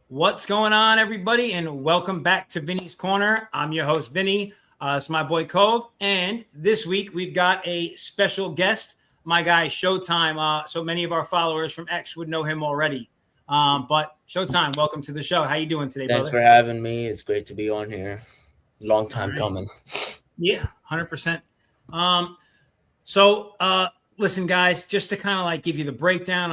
What's going on, everybody? And welcome back to Vinny's Corner. I'm your host, Vinny. It's my boy, Cove. And this week, we've got a special guest, my guy, Showtime. So many of our followers from X would know him already. But Showtime, welcome to the show. How you doing today, Thanks brother? for having me. It's great to be on here. Long time coming. Yeah, 100%. So listen, guys, just to kind of like give you the breakdown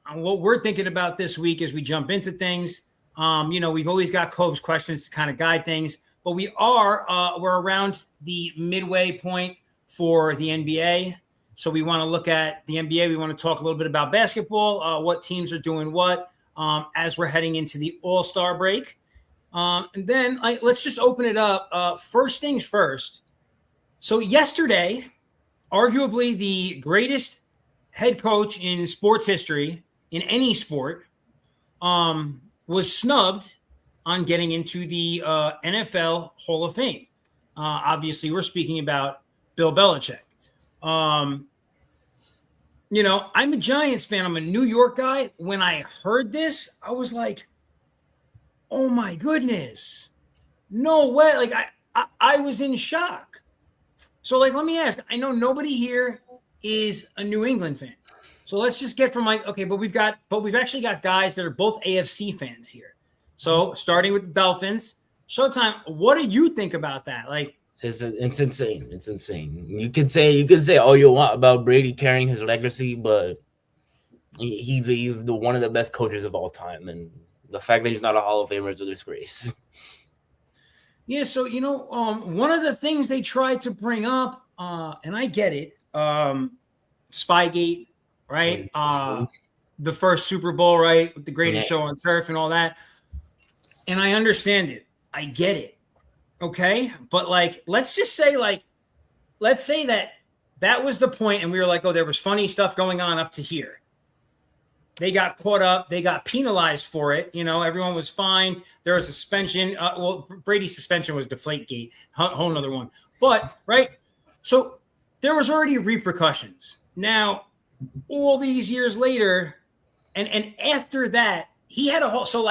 on what we're thinking about this week as we jump into things. We've always got Cove's questions to kind of guide things, but we're around the midway point for the NBA. So we want to look at the NBA. We want to talk a little bit about basketball, what teams are doing what as we're heading into the All-Star break. And then let's just open it up. First things first. So yesterday, arguably the greatest head coach in sports history, in any sport, was snubbed on getting into the NFL Hall of Fame. Obviously, we're speaking about Bill Belichick. I'm a Giants fan. I'm a New York guy. When I heard this, I was like, oh my goodness. No way. Like I was in shock. So let me ask, I know nobody here is a New England fan. So let's just get from okay, but we've actually got guys that are both AFC fans here. So starting with the Dolphins, Showtime, what do you think about that? It's insane. It's insane. You can say all you want about Brady carrying his legacy, but he's one of the best coaches of all time, and the fact that he's not a Hall of Famer is a disgrace. Yeah, so one of the things they tried to bring up, and I get it, Spygate, right? The first Super Bowl, right, with the greatest show on turf and all that. And I understand it. I get it. Okay, but let's just say let's say that was the point, and we were like, oh, there was funny stuff going on up to here. They got caught up. They got penalized for it. Everyone was fined. There was suspension. Brady's suspension was Deflategate, whole another one. But, right, so there was already repercussions. Now, all these years later, and after that, he had a whole – so,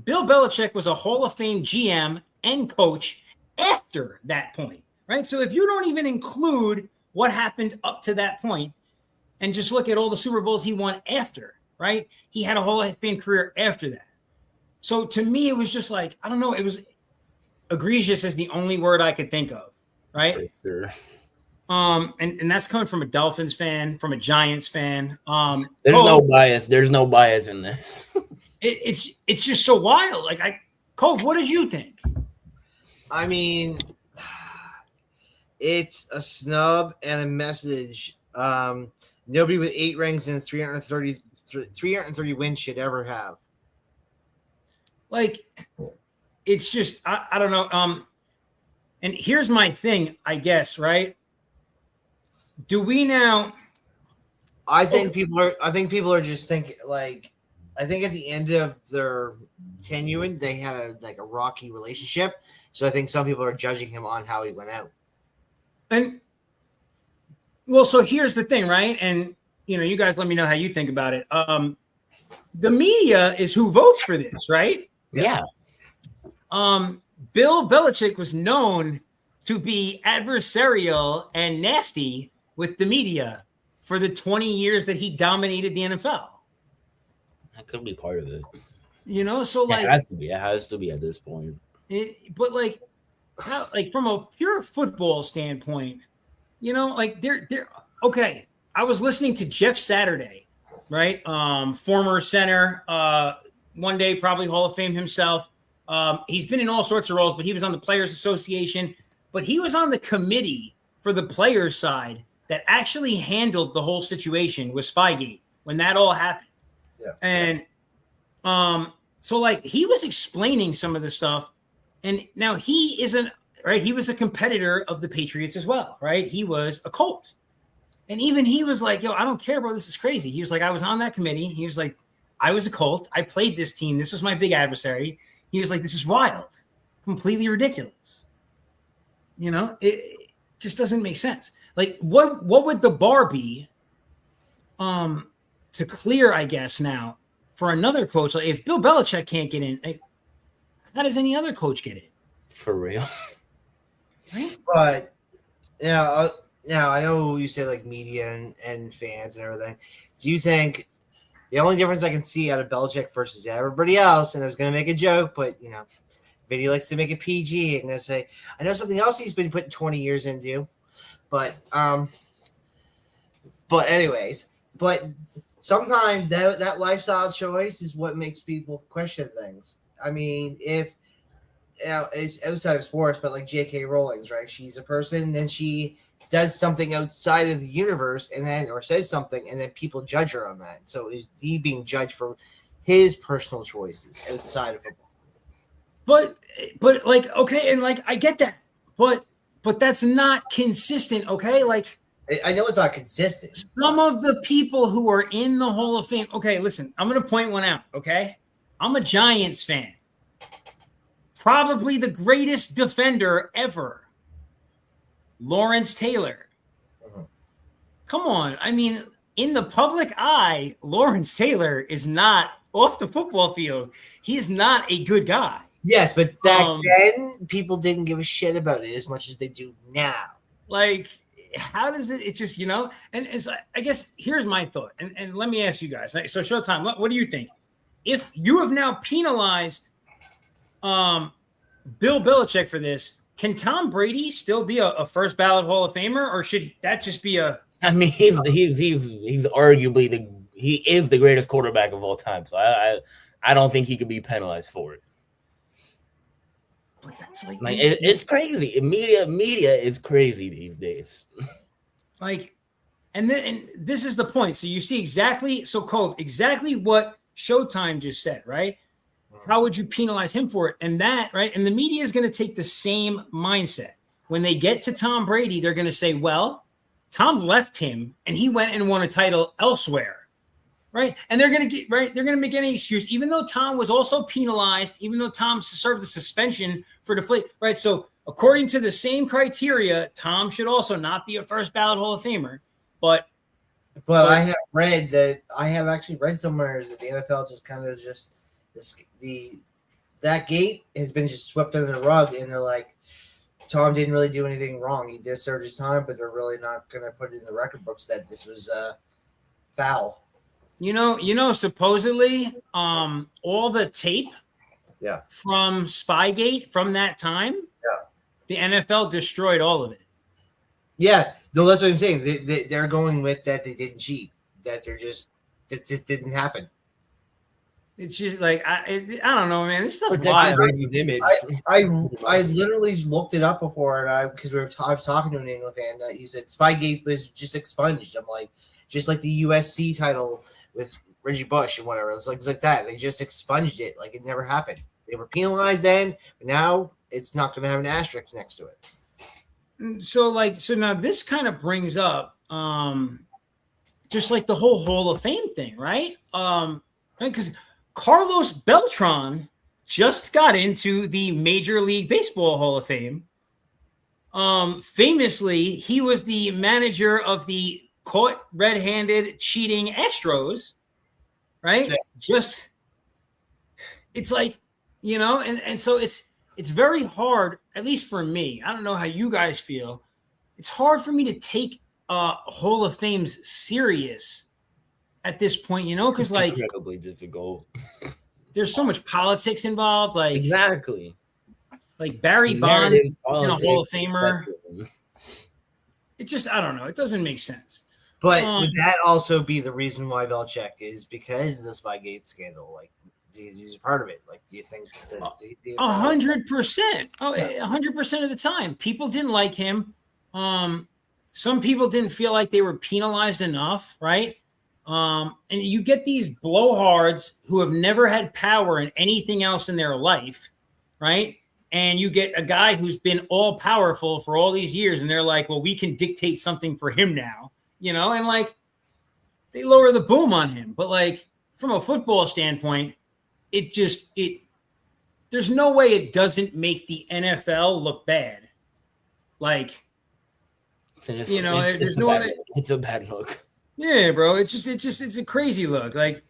Bill Belichick was a Hall of Fame GM and coach after that point, right? So if you don't even include what happened up to that point, and just look at all the Super Bowls he won after, right? He had a Hall of Fame career after that. So to me, it was just I don't know, it was egregious as the only word I could think of, right? Sure. And that's coming from a Dolphins fan, from a Giants fan. There's no bias. There's no bias in this. It's just so wild. Cove, what did you think? I mean, it's a snub and a message. Nobody with 8 rings and 330 wins should ever have. It's just I don't know. And here's my thing, I guess, right? Do we now? I think people are just thinking I think at the end of their tenure, they had a rocky relationship. So I think some people are judging him on how he went out. And well, so here's the thing, right? And you guys let me know how you think about it. The media is who votes for this, right? Yeah. Bill Belichick was known to be adversarial and nasty with the media for the 20 years that he dominated the NFL. That could be part of it. So it has to be. It has to be at this point. But from a pure football standpoint, they're okay. I was listening to Jeff Saturday, right? Former center, one day probably Hall of Fame himself. He's been in all sorts of roles, but he was on the Players Association. But he was on the committee for the players' side that actually handled the whole situation with Spygate when that all happened. Yeah. And so he was explaining some of the stuff, and now he isn't right. He was a competitor of the Patriots as well, right? He was a Colt, and even he was like, "Yo, I don't care, bro. This is crazy." He was like, "I was on that committee." He was like, "I was a Colt. I played this team. This was my big adversary." He was like, "This is wild, completely ridiculous." It just doesn't make sense. What would the bar be to clear, I guess, now for another coach, like if Bill Belichick can't get in, like, how does any other coach get in? For real. Right? But now I know you say like media and fans and everything. Do you think the only difference I can see out of Belichick versus everybody else, and I was going to make a joke, but Vinny likes to make it PG. I'm going to say I know something else he's been putting 20 years into, but anyways, but sometimes that lifestyle choice is what makes people question things. I mean, if it's outside of sports, but like J.K. Rowling's, right? She's a person, and she does something outside of the universe, and then or says something, and then people judge her on that. So is he being judged for his personal choices outside of football? But like, okay, and like I get that, but that's not consistent, okay? Like I know it's not consistent. Some of the people who are in the Hall of Fame. Okay, listen, I'm going to point one out, okay? I'm a Giants fan. Probably the greatest defender ever, Lawrence Taylor. Mhm. Come on. I mean, in the public eye, Lawrence Taylor is not off the football field. He is not a good guy. Yes, but back then, people didn't give a shit about it as much as they do now. Like, how does it? It's just, and so I guess here's my thought. And let me ask you guys. So, Showtime, what do you think? If you have now penalized Bill Belichick for this, can Tom Brady still be a first ballot Hall of Famer, or should that just be a? I mean, he's arguably he is the greatest quarterback of all time. So I don't think he could be penalized for it. But that's like it's crazy. Media is crazy these days. Like, and this is the point. So you see exactly what Showtime just said, right? How would you penalize him for it? And that, right? And the media is going to take the same mindset. When they get to Tom Brady, they're going to say, well, Tom left him and he went and won a title elsewhere. Right. And they're going to make any excuse, even though Tom was also penalized, even though Tom served a suspension for deflate. Right. So according to the same criteria, Tom should also not be a first ballot Hall of Famer. But I have actually read somewhere that the NFL just kind of that gate has been just swept under the rug, and they're like, Tom didn't really do anything wrong. He did serve his time, but they're really not going to put it in the record books that this was foul. Supposedly, all the tape from Spygate from that time, the NFL destroyed all of it. Yeah, no, that's what I'm saying. They're going with that they didn't cheat, that it just didn't happen. It's just like, I don't know, man. This stuff's Protect wild. Brady's image. I literally looked it up before, and because I was talking to an England fan, he said Spygate was just expunged. I'm like, just like the USC title with Reggie Bush and whatever. It's like that. They just expunged it like it never happened. They were penalized then, but now it's not going to have an asterisk next to it. So now this kind of brings up just like the whole Hall of Fame thing, right? Because Carlos Beltran just got into the Major League Baseball Hall of Fame. Famously, he was the manager of the caught red-handed cheating Astros, right? Yeah. It's like, and so it's very hard, at least for me. I don't know how you guys feel. It's hard for me to take Hall of Fames serious at this point, because like incredibly difficult. There's so much politics involved, like exactly. Like Barry Bonds, a Hall of Famer. It just, I don't know. It doesn't make sense. But would that also be the reason why Belichick is because of the Spygate scandal? Like, he's a part of it. Like, do you think that 100%? Oh, 100% of the time, people didn't like him. Some people didn't feel like they were penalized enough, right? And you get these blowhards who have never had power in anything else in their life, right? And you get a guy who's been all powerful for all these years, and they're like, well, we can dictate something for him now, and like they lower the boom on him. But like from a football standpoint, there's no way it doesn't make the NFL look bad. Like, there's no way. It's a bad look. Yeah, bro. It's a crazy look. Like,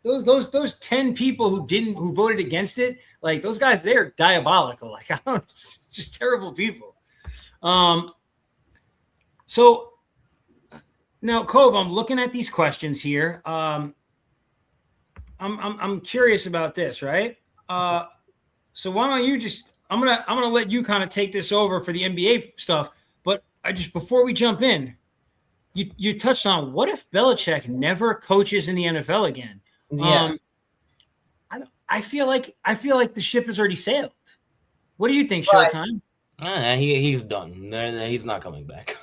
those 10 people who voted against it, like those guys, they're diabolical. Like I don't, it's just terrible people. So now, Cove, I'm looking at these questions here. I'm curious about this, right? So why don't you just I'm gonna let you kind of take this over for the NBA stuff. But I just before we jump in, you touched on what if Belichick never coaches in the NFL again? Yeah. I feel like the ship has already sailed. What do you think, But- Showtime? He's done. He's not coming back.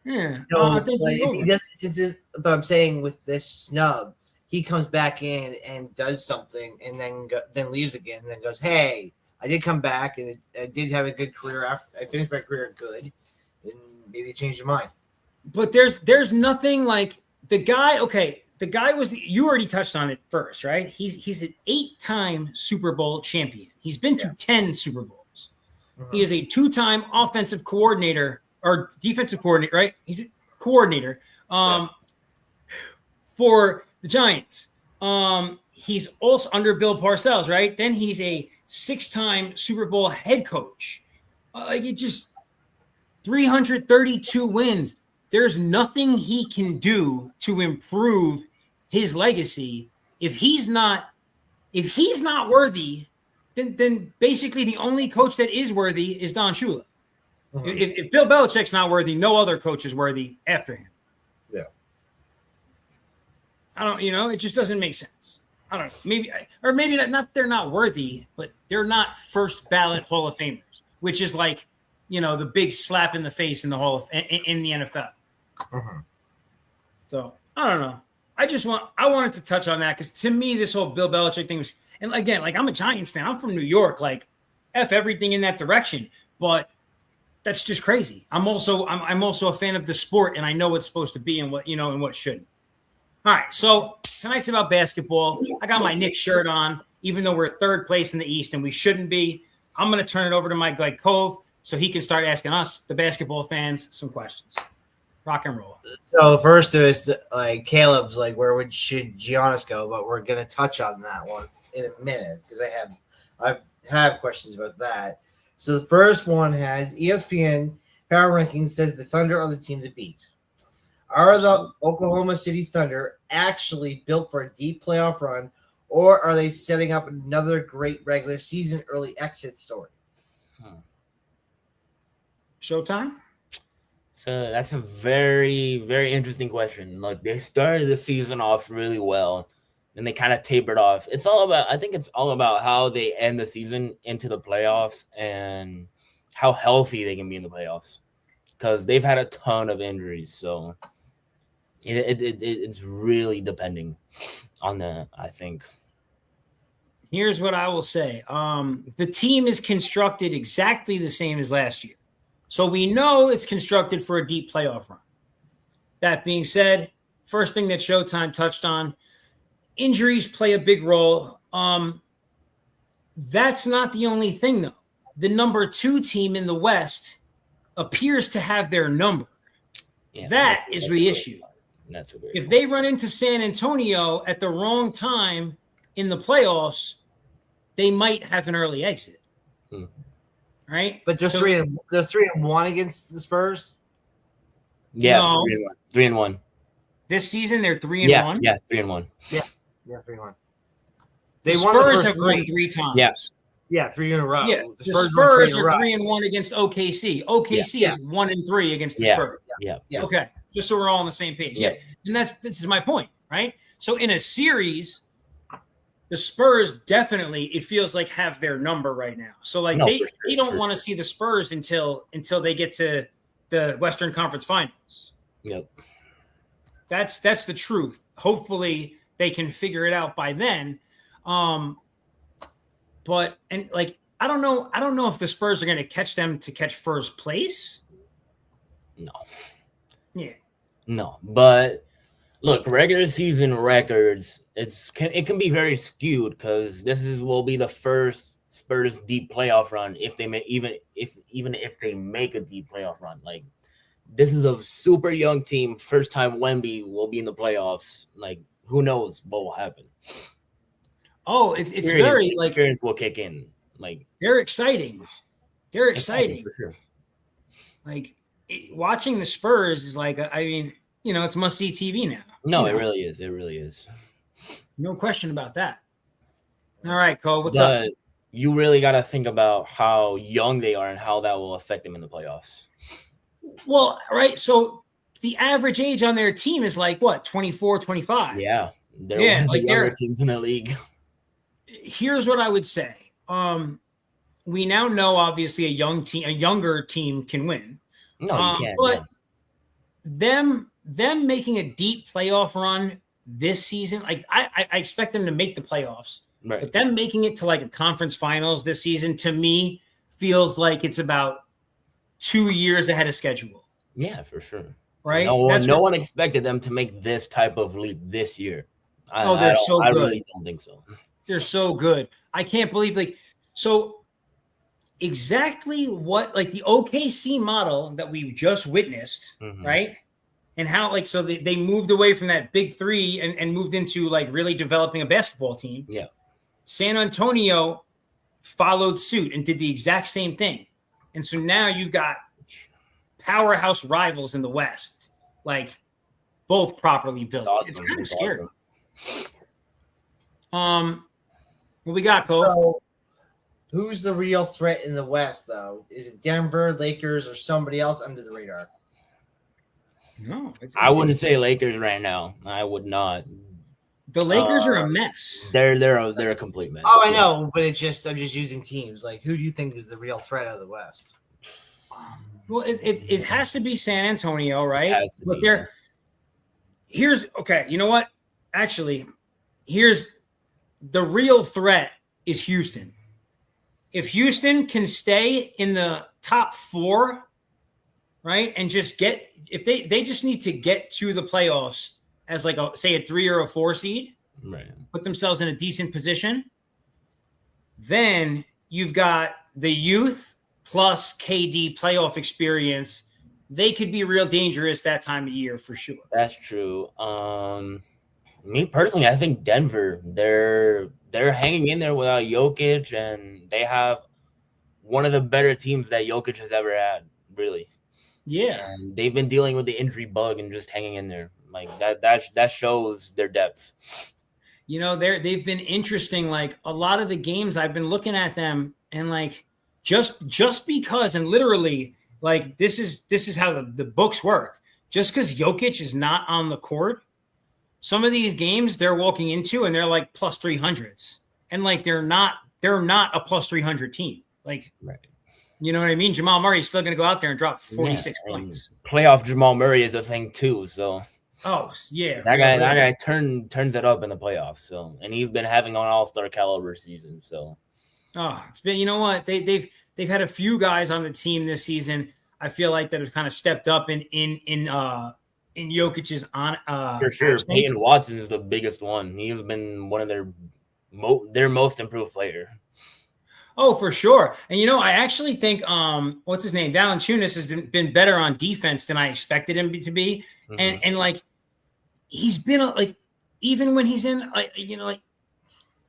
Yeah, No, I but think he's if over. he does, but I'm saying with this snub, he comes back in and does something, and then leaves again, and then goes, "Hey, I did come back, and I did have a good career. After I finished my career good, and maybe change your mind." But there's nothing like the guy. Okay, the guy you already touched on it first, right? He's an 8-time Super Bowl champion. He's been to 10 Super Bowls. Mm-hmm. He is a 2-time offensive coordinator or defensive coordinator, right? He's a coordinator for the Giants. He's also under Bill Parcells, right? Then he's a 6-time Super Bowl head coach. It just 332 wins. There's nothing he can do to improve his legacy. If he's not worthy, then basically the only coach that is worthy is Don Shula. Mm-hmm. If Bill Belichick's not worthy, no other coach is worthy after him. Yeah. I don't, it just doesn't make sense. I don't know. Maybe not they're not worthy, but they're not first ballot Hall of Famers, which is like, the big slap in the face in the in the NFL. Mm-hmm. So I don't know. I wanted to touch on that because to me, this whole Bill Belichick thing was, and again, like I'm a Giants fan. I'm from New York. Like, F everything in that direction. But that's just crazy. I'm also a fan of the sport, and I know what's supposed to be and what and what shouldn't. All right, so tonight's about basketball. I got my Knicks shirt on, even though we're third place in the East and we shouldn't be. I'm going to turn it over to my guy Cove so he can start asking us, the basketball fans, some questions. Rock and roll. So first, there's like Caleb's like, should Giannis go? But we're going to touch on that one in a minute because I have questions about that. So the first one has ESPN Power Rankings says the Thunder are the team to beat. Are the Oklahoma City Thunder actually built for a deep playoff run, or are they setting up another great regular season early exit story? Showtime? So that's a very, very interesting question. Like they started the season off really well, and they kind of tapered off. I think it's all about how they end the season into the playoffs and how healthy they can be in the playoffs. Because they've had a ton of injuries, so it's really depending on that, I think. Here's what I will say. The team is constructed exactly the same as last year. So we know it's constructed for a deep playoff run. That being said, first thing that Showtime touched on, injuries play a big role. That's not the only thing, though. The number 2 team in the West appears to have their number. Yeah, that is the issue. If they run into San Antonio at the wrong time in the playoffs, they might have an early exit. Right? But they're 3-1 against the Spurs? Yeah, no. 3-1. This season they're 3-1? Yeah, 3-1. Yeah, 3-1. The Spurs have won 3 times. Yeah, 3 in a row. Yeah, the Spurs are 3-1 against OKC. OKC is 1-3 against the Spurs. Yeah. Okay, just so we're all on the same page. Yeah. And this is my point, right? So in a series, the Spurs definitely, it feels like, have their number right now. So like they don't want to see the Spurs until they get to the Western Conference Finals. Yep. That's the truth. Hopefully they can figure it out by then. But I don't know if the Spurs are going to catch them to catch first place. No. Yeah. No, but look, regular season records, it can be very skewed because will be the first Spurs deep playoff run if they may even if they make a deep playoff run. Like this is a super young team, first time Wemby will be in the playoffs. Like who knows what will happen. Oh, it's very like experience will kick in. Like they're exciting. They're exciting. for sure. Like watching the Spurs is like, I mean, it's must see TV now. No, it really is. It really is. No question about that. All right, Cole, what's up? You really got to think about how young they are and how that will affect them in the playoffs. Well, right. So the average age on their team is like what, 24, 25? Yeah. They're one of the younger teams in the league. Here's what I would say. We now know obviously a younger team can win. No, you can't. But them making a deep playoff run this season, like I expect them to make the playoffs. Right. But them making it to like a conference finals this season, to me, feels like it's about 2 years ahead of schedule. Yeah, for sure. Right? No one expected them to make this type of leap this year. They're so good. I really don't think so. They're so good. I can't believe exactly what like the OKC model that we just witnessed, right? And how they moved away from that big three and moved into like really developing a basketball team. Yeah. San Antonio followed suit and did the exact same thing. And so now you've got powerhouse rivals in the West, like both properly built. Awesome. It's kind of scary. Awesome. What we got, Cole? So, who's the real threat in the West, though? Is it Denver, Lakers, or somebody else under the radar? No, I wouldn't say Lakers right now. I would not. The Lakers are a mess. They're a complete mess. Oh, I know, but I'm just using teams. Like, who do you think is the real threat of the West? Well, it has to be San Antonio, right? But here's okay. You know what? Actually, here's the real threat is Houston. If Houston can stay in the top 4, right, and just if they just need to get to the playoffs as like a 3 or a 4 seed, right, put themselves in a decent position, then you've got the youth plus KD playoff experience. They could be real dangerous that time of year for sure. That's true. Me personally, I think Denver, they're hanging in there without Jokic, and they have one of the better teams that Jokic has ever had, really. Yeah. And they've been dealing with the injury bug and just hanging in there. Like that shows their depth. They've been interesting. Like a lot of the games I've been looking at them and like just because, and literally like this is how the books work. Just because Jokic is not on the court, some of these games they're walking into and they're like plus 300s, and like they're not a plus 300 team. Like, right. You know what I mean? Jamal Murray is still going to go out there and drop 46 points. Playoff Jamal Murray is a thing too. So, oh yeah, that guy turns it up in the playoffs. So, and he's been having an all-star caliber season. So, it's been, you know what, they've had a few guys on the team this season. I feel like that have kind of stepped up in Jokic's on. For sure, Peyton Watson is the biggest one. He's been one of their most improved player. Oh, for sure. And, I actually think, what's his name? Valanciunas has been better on defense than I expected him to be. Mm-hmm. And like, he's been like, even when he's in,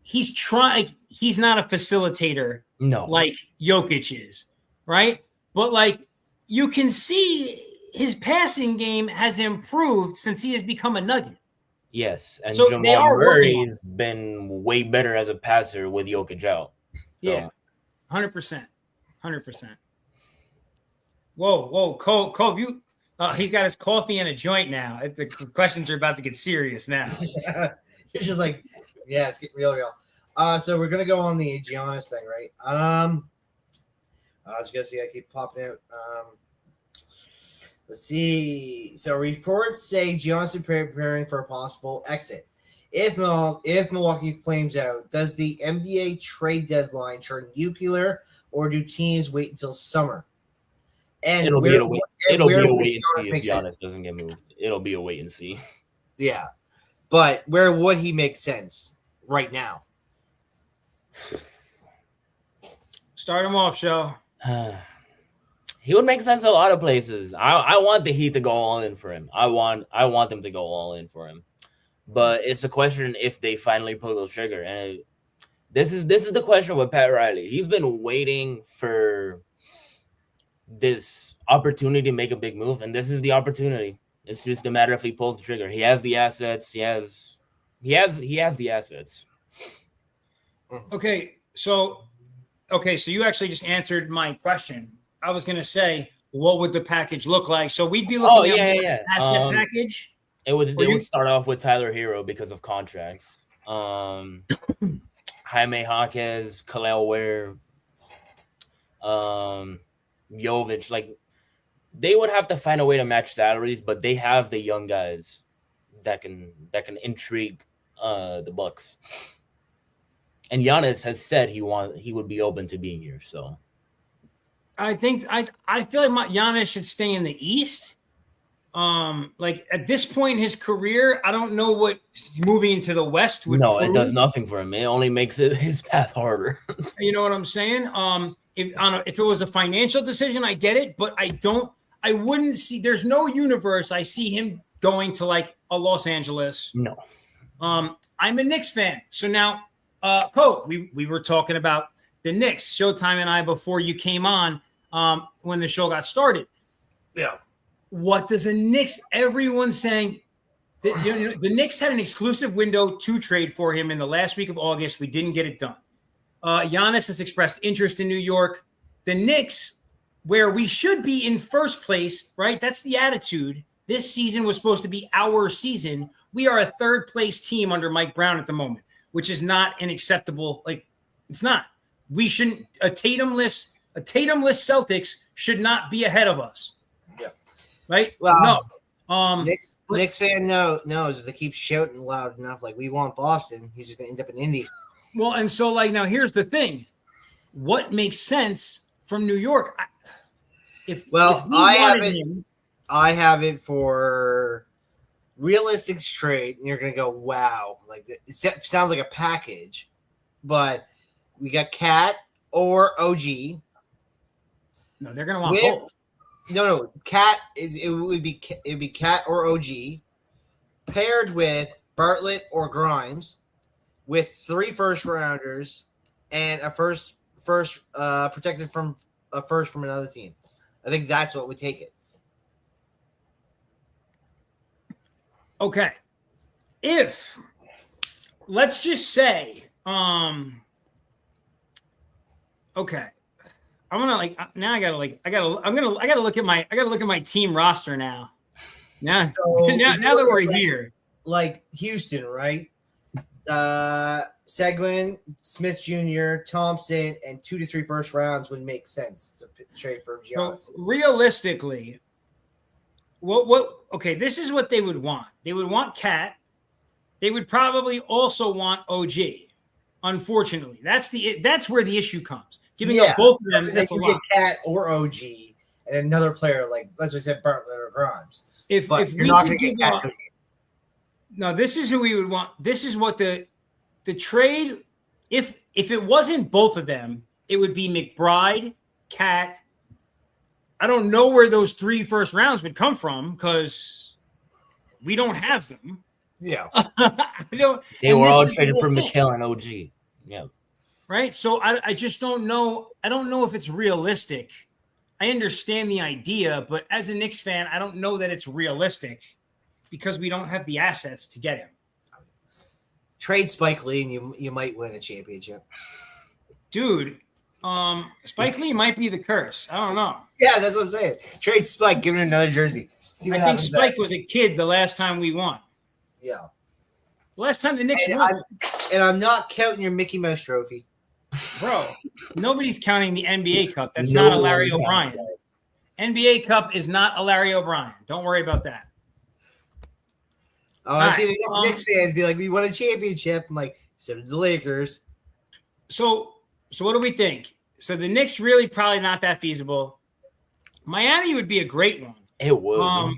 he's trying, he's not a facilitator. No. Like Jokic is, right? But like, you can see his passing game has improved since he has become a Nugget. Yes. And so Jamal Murray's been way better as a passer with Jokic out. Yeah, 100%. Whoa, Cole, you. He's got his coffee and a joint now. The questions are about to get serious now. It's just like, yeah, it's getting real. So we're gonna go on the Giannis thing, right? I was gonna see. I keep popping out. Let's see. So reports say Giannis is preparing for a possible exit. If Milwaukee flames out, does the NBA trade deadline turn nuclear, or do teams wait until summer? And it'll be a wait and see if Giannis doesn't get moved. It'll be a wait and see. Yeah, but where would he make sense right now? Start him off, Show. He would make sense a lot of places. I want the Heat to go all in for him. I want them to go all in for him. But it's a question if they finally pull the trigger. And This is the question with Pat Riley. He's been waiting for this opportunity to make a big move, and this is the opportunity. It's just a matter if he pulls the trigger. He has the assets. He has the assets. Okay, so you actually just answered my question. I was gonna say, what would the package look like? So we'd be looking at an asset package. It would start off with Tyler Hero because of contracts. Jaime Jaquez, Kalel Ware, Jovic, like they would have to find a way to match salaries, but they have the young guys that can intrigue the Bucks. And Giannis has said he would be open to being here. So I think I feel like Giannis should stay in the East. Like at this point in his career, I don't know what moving into the West would. No, it does nothing for him. It only makes his path harder. You know what I'm saying? If it was a financial decision, I get it, but I wouldn't see. There's no universe I see him going to like a Los Angeles. No. I'm a Knicks fan, so now, Coach, we were talking about the Knicks, Showtime and I before you came on, when the show got started. Yeah. What does a Knicks? Everyone's saying that, the Knicks had an exclusive window to trade for him in the last week of August. We didn't get it done. Giannis has expressed interest in New York. The Knicks, where we should be in first place, right? That's the attitude. This season was supposed to be our season. We are a third place team under Mike Brown at the moment, which is not an acceptable. Like, it's not. We shouldn't. A Tatumless Celtics should not be ahead of us. Yeah. Right? Well, no. Knicks fan knows if they keep shouting loud enough, like we want Boston, he's just gonna end up in Indy. Well, and so like now here's the thing. What makes sense from New York? I have it for realistic trade, and you're gonna go, wow, like it sounds like a package, but we got Cat or OG. No, they're gonna want both. No, Cat. It would be Cat or OG, paired with Bartlett or Grimes, with 3 first-rounders and a first protected from a first from another team. I think that's what would take it. Okay, if let's just say, okay. I'm gonna I gotta look at my team roster now. Now, so now that we're here, like Houston, right? Seguin, Smith Jr., Thompson, and 2 to 3 first rounds would make sense to trade for Giannis. So realistically, what? Okay, this is what they would want. They would want Cat. They would probably also want OG. Unfortunately, that's where the issue comes. Giving up both of them, that's a lot. Cat or OG and another player like, let's just say Bartlett or Grimes. If you're not going to get Cat. No, this is who we would want. This is what the trade. If it wasn't both of them, it would be McBride, Cat. I don't know where those 3 first rounds would come from because we don't have them. Yeah, They were all traded for Mikal and OG. Yeah. Right. So I just don't know. I don't know if it's realistic. I understand the idea, but as a Knicks fan, I don't know that it's realistic because we don't have the assets to get him. Trade Spike Lee and you might win a championship. Dude, Spike Lee might be the curse. I don't know. Yeah, that's what I'm saying. Trade Spike, give him another jersey. I think Spike was a kid the last time we won. Yeah. The last time the Knicks won. And I'm not counting your Mickey Mouse trophy. Bro, nobody's counting the NBA Cup. That's not a Larry O'Brien. NBA Cup is not a Larry O'Brien. Don't worry about that. Oh, I've seen the Knicks fans be like, we won a championship. I'm like, so did the Lakers. So what do we think? So the Knicks really probably not that feasible. Miami would be a great one. It would.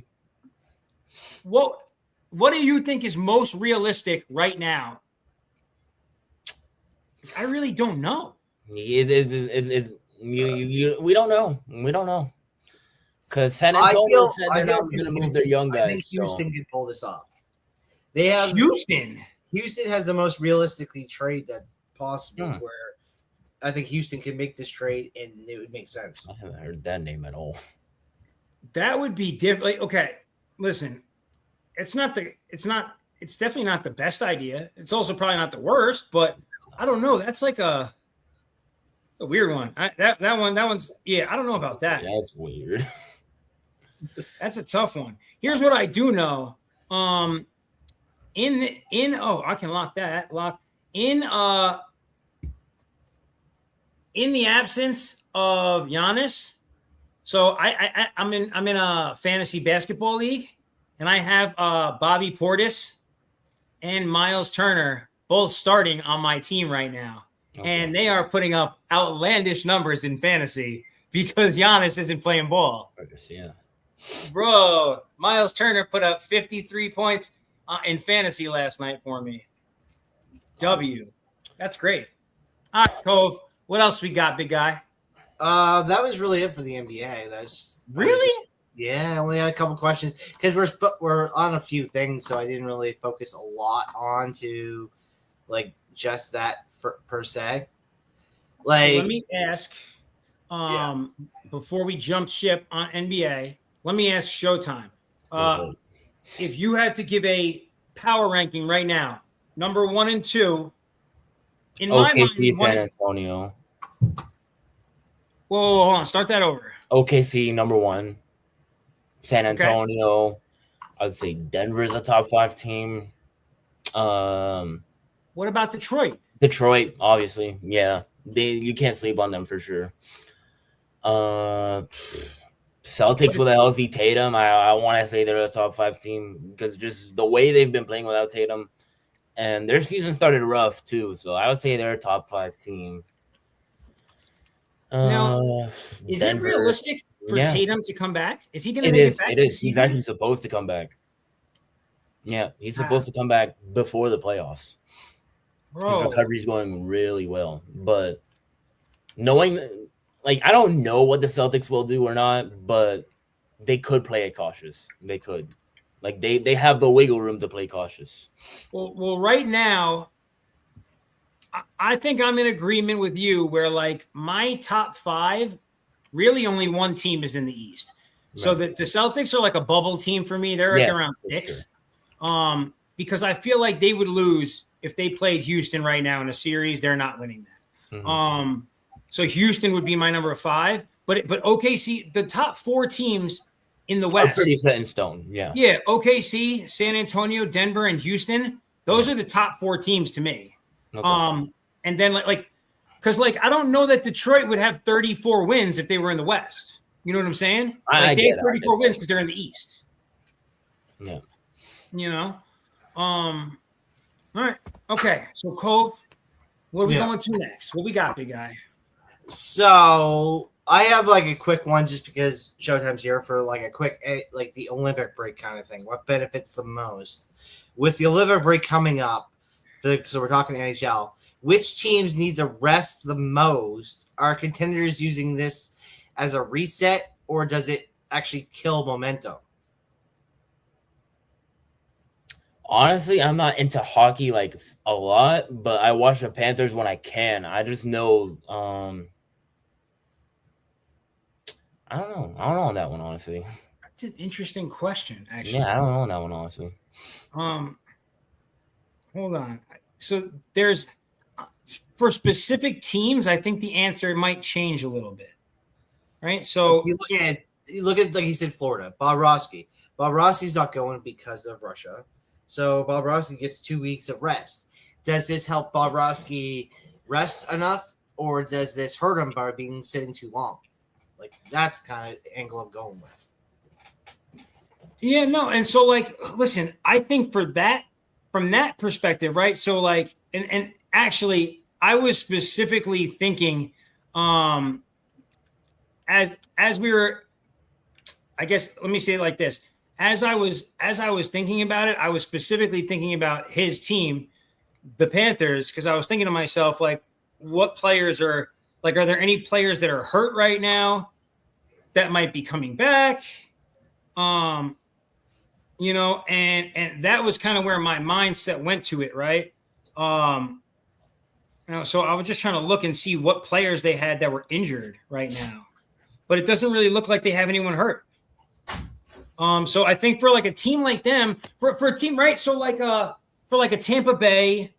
What do you think is most realistic right now? I really don't know. We don't know. We don't know. Because San Antonio said they're not going to move their young guys. I think Houston can pull this off. They have Houston. Houston has the most realistically trade that possible where I think Houston can make this trade and it would make sense. I haven't heard that name at all. That would be different. Like, okay, listen, it's definitely not the best idea. It's also probably not the worst, but I don't know. That's like it's a weird one. That one's I don't know about that. That's weird. That's a tough one. Here's what I do know. I can lock that. In the absence of Giannis, so I'm in a fantasy basketball league, and I have Bobby Portis and Miles Turner both starting on my team right now. Okay. And they are putting up outlandish numbers in fantasy because Giannis isn't playing ball. Yeah. Bro, Miles Turner put up 53 points in fantasy last night for me. W. That's great. All right, Cove. What else we got, big guy? That was really it for the NBA. I only had a couple questions because we're on a few things, so I didn't really focus a lot on to like just that per se. Like, so let me ask, before we jump ship on NBA, let me ask Showtime. If you had to give a power ranking right now, number 1 and 2, in my mind, San Antonio. Whoa, hold on. Start that over. OKC, number 1. San Antonio. Okay. I'd say Denver's a top 5 team. What about Detroit? Detroit, obviously. Yeah. You can't sleep on them for sure. Celtics with a healthy Tatum. I want to say they're a top 5 team because just the way they've been playing without Tatum. And their season started rough, too. So I would say they're a top 5 team. Now, is Denver, it realistic for Tatum to come back? Is he going to make it back? It is. He's actually supposed to come back. Yeah, he's supposed to come back before the playoffs. Bro. His recovery's going really well. But knowing, I don't know what the Celtics will do or not, but they could play it cautious. They could. They have the wiggle room to play cautious. Well, right now, I think I'm in agreement with you where, my top 5, really only one team is in the East. Right. So the Celtics are like a bubble team for me. They're around 6. Sure. Because I feel like they would lose if they played Houston right now in a series. They're not winning that. Mm-hmm. So Houston would be my number 5. But OKC, the top 4 teams in the West are pretty set in stone. Yeah. Yeah. OKC, San Antonio, Denver, and Houston. Those are the top 4 teams to me. Okay. And then because I don't know that Detroit would have 34 wins if they were in the West. You know what I'm saying? They have 34 wins because they're in the East. Yeah. You know? All right. Okay. So Cove, what are we going to next? What we got, big guy? So I have a quick one just because Showtime's here for a quick the Olympic break kind of thing. What benefits the most with the Olympic break coming up? So we're talking NHL. Which teams need to rest the most? Are contenders using this as a reset, or does it actually kill momentum? Honestly, I'm not into hockey a lot, but I watch the Panthers when I can. I just know I don't know on that one, honestly. That's an interesting question, actually. Yeah, I don't know on that one, honestly. Hold on. So there's for specific teams, I think the answer might change a little bit. Right? So you look at like he said, Florida, Bobrovsky. Bobrovsky's not going because of Russia. So Bobrovsky gets 2 weeks of rest. Does this help Bobrovsky rest enough, or does this hurt him by being sitting too long? That's kind of the angle I'm going with. Yeah, no, and so listen, I think from that perspective, right? So and actually, I was specifically thinking, as we were, I guess, let me say it like this. As I was thinking about it, I was specifically thinking about his team, the Panthers, because I was thinking to myself, what players are there any players that are hurt right now that might be coming back? And that was kind of where my mindset went to it, right? So I was just trying to look and see what players they had that were injured right now, but it doesn't really look like they have anyone hurt. So I think for like a team like them, for a team, right? So like for like a Tampa Bay,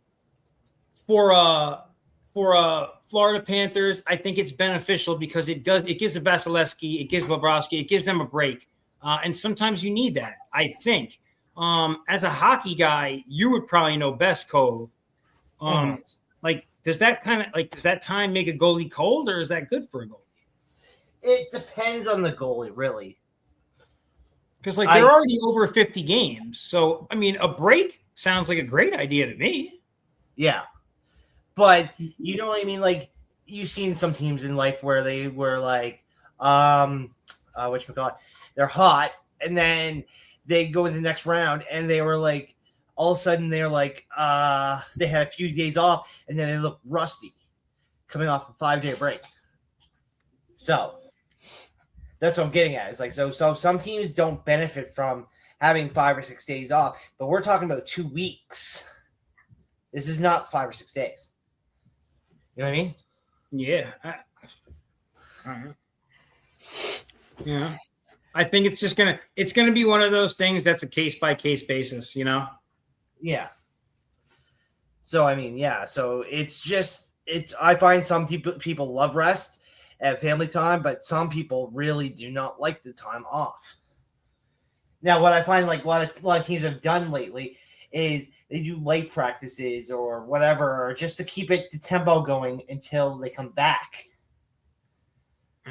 for Florida Panthers, I think it's beneficial because it gives a Vasilevsky, it gives Bobrovsky, it gives them a break, and sometimes you need that. I think as a hockey guy, you would probably know best, Cove. Like, does that time make a goalie cold, or is that good for a goalie? It depends on the goalie, really. Because like they're already over 50 games, so I mean, a break sounds like a great idea to me. Yeah, but you know what I mean. Like you've seen some teams in life where they were like, whatchamacallit, they're hot, and then they go into the next round, and they were like, all of a sudden they're like, they had a few days off, and then they look rusty, coming off a 5-day break. So that's what I'm getting at. It's like so some teams don't benefit from having 5 or 6 days off, but we're talking about 2 weeks. This is not 5 or 6 days. You know what I mean? Yeah. Yeah. I think it's gonna be one of those things that's a case by case basis, you know? Yeah. So I mean, yeah. So I find some people love rest at family time, but some people really do not like the time off. Now, what I find like a lot of teams have done lately is they do light practices or whatever, or just to keep the tempo going until they come back.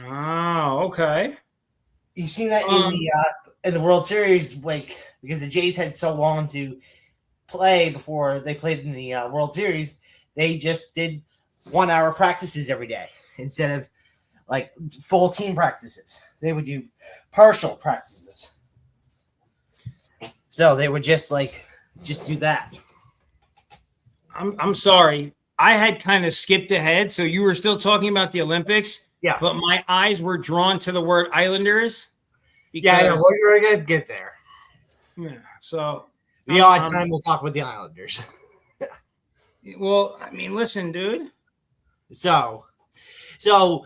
Oh, okay. You see that in the World Series, like because the Jays had so long to play before they played in the World Series, they just did 1 hour practices every day instead of like full team practices. They would do partial practices. So they would just do that. I'm sorry. I had kind of skipped ahead, so you were still talking about the Olympics. Yeah. But my eyes were drawn to the word Islanders. Yeah, I know. We're going to get there. Yeah. So the odd time we'll talk with the Islanders. Well, I mean, listen, dude. So the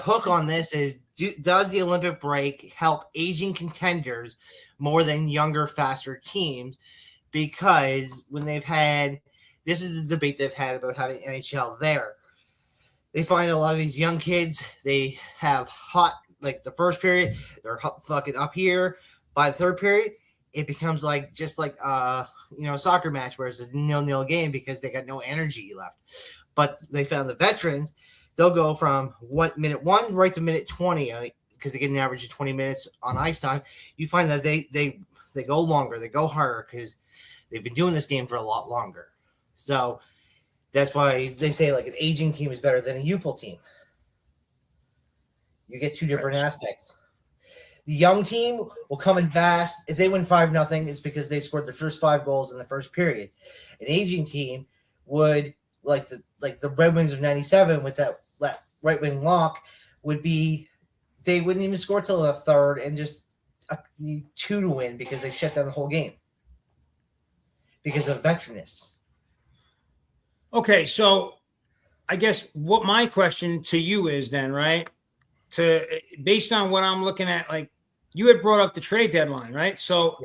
hook on this is, does the Olympic break help aging contenders more than younger, faster teams? Because when they've had, this is the debate they've had about having NHL there. They find a lot of these young kids, they have hot, like the first period, they're fucking up here. By the third period, it becomes like just like a soccer match where it's a 0-0 game because they got no energy left. But they found the veterans, they'll go from minute 1 right to minute 20 because they get an average of 20 minutes on ice time. You find that they go longer, they go harder because they've been doing this game for a lot longer. So that's why they say like an aging team is better than a youthful team. You get two different aspects. The young team will come in fast. If they win 5-0, it's because they scored their first 5 goals in the first period. An aging team would, like the Red Wings of '97 with that right wing lock, would be, they wouldn't even score till the third and just need 2 to win because they shut down the whole game because of veteranness. Okay, so I guess what my question to you is then, right? Based on what I'm looking at, like you had brought up the trade deadline, right? So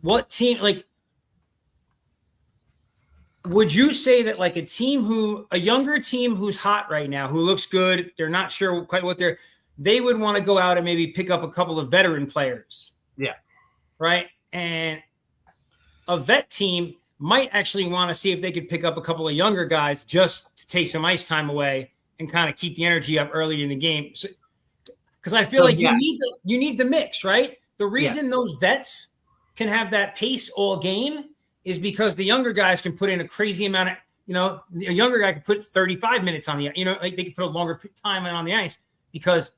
what team, like, would you say that like a younger team who's hot right now, who looks good, they're not sure quite what they would want to go out and maybe pick up a couple of veteran players? Yeah. Right. And a vet team might actually want to see if they could pick up a couple of younger guys just to take some ice time away and kind of keep the energy up early in the game. Because I feel you need the mix, right? The reason those vets can have that pace all game is because the younger guys can put in a crazy amount of, a younger guy could put 35 minutes on the, like they could put a longer time on the ice because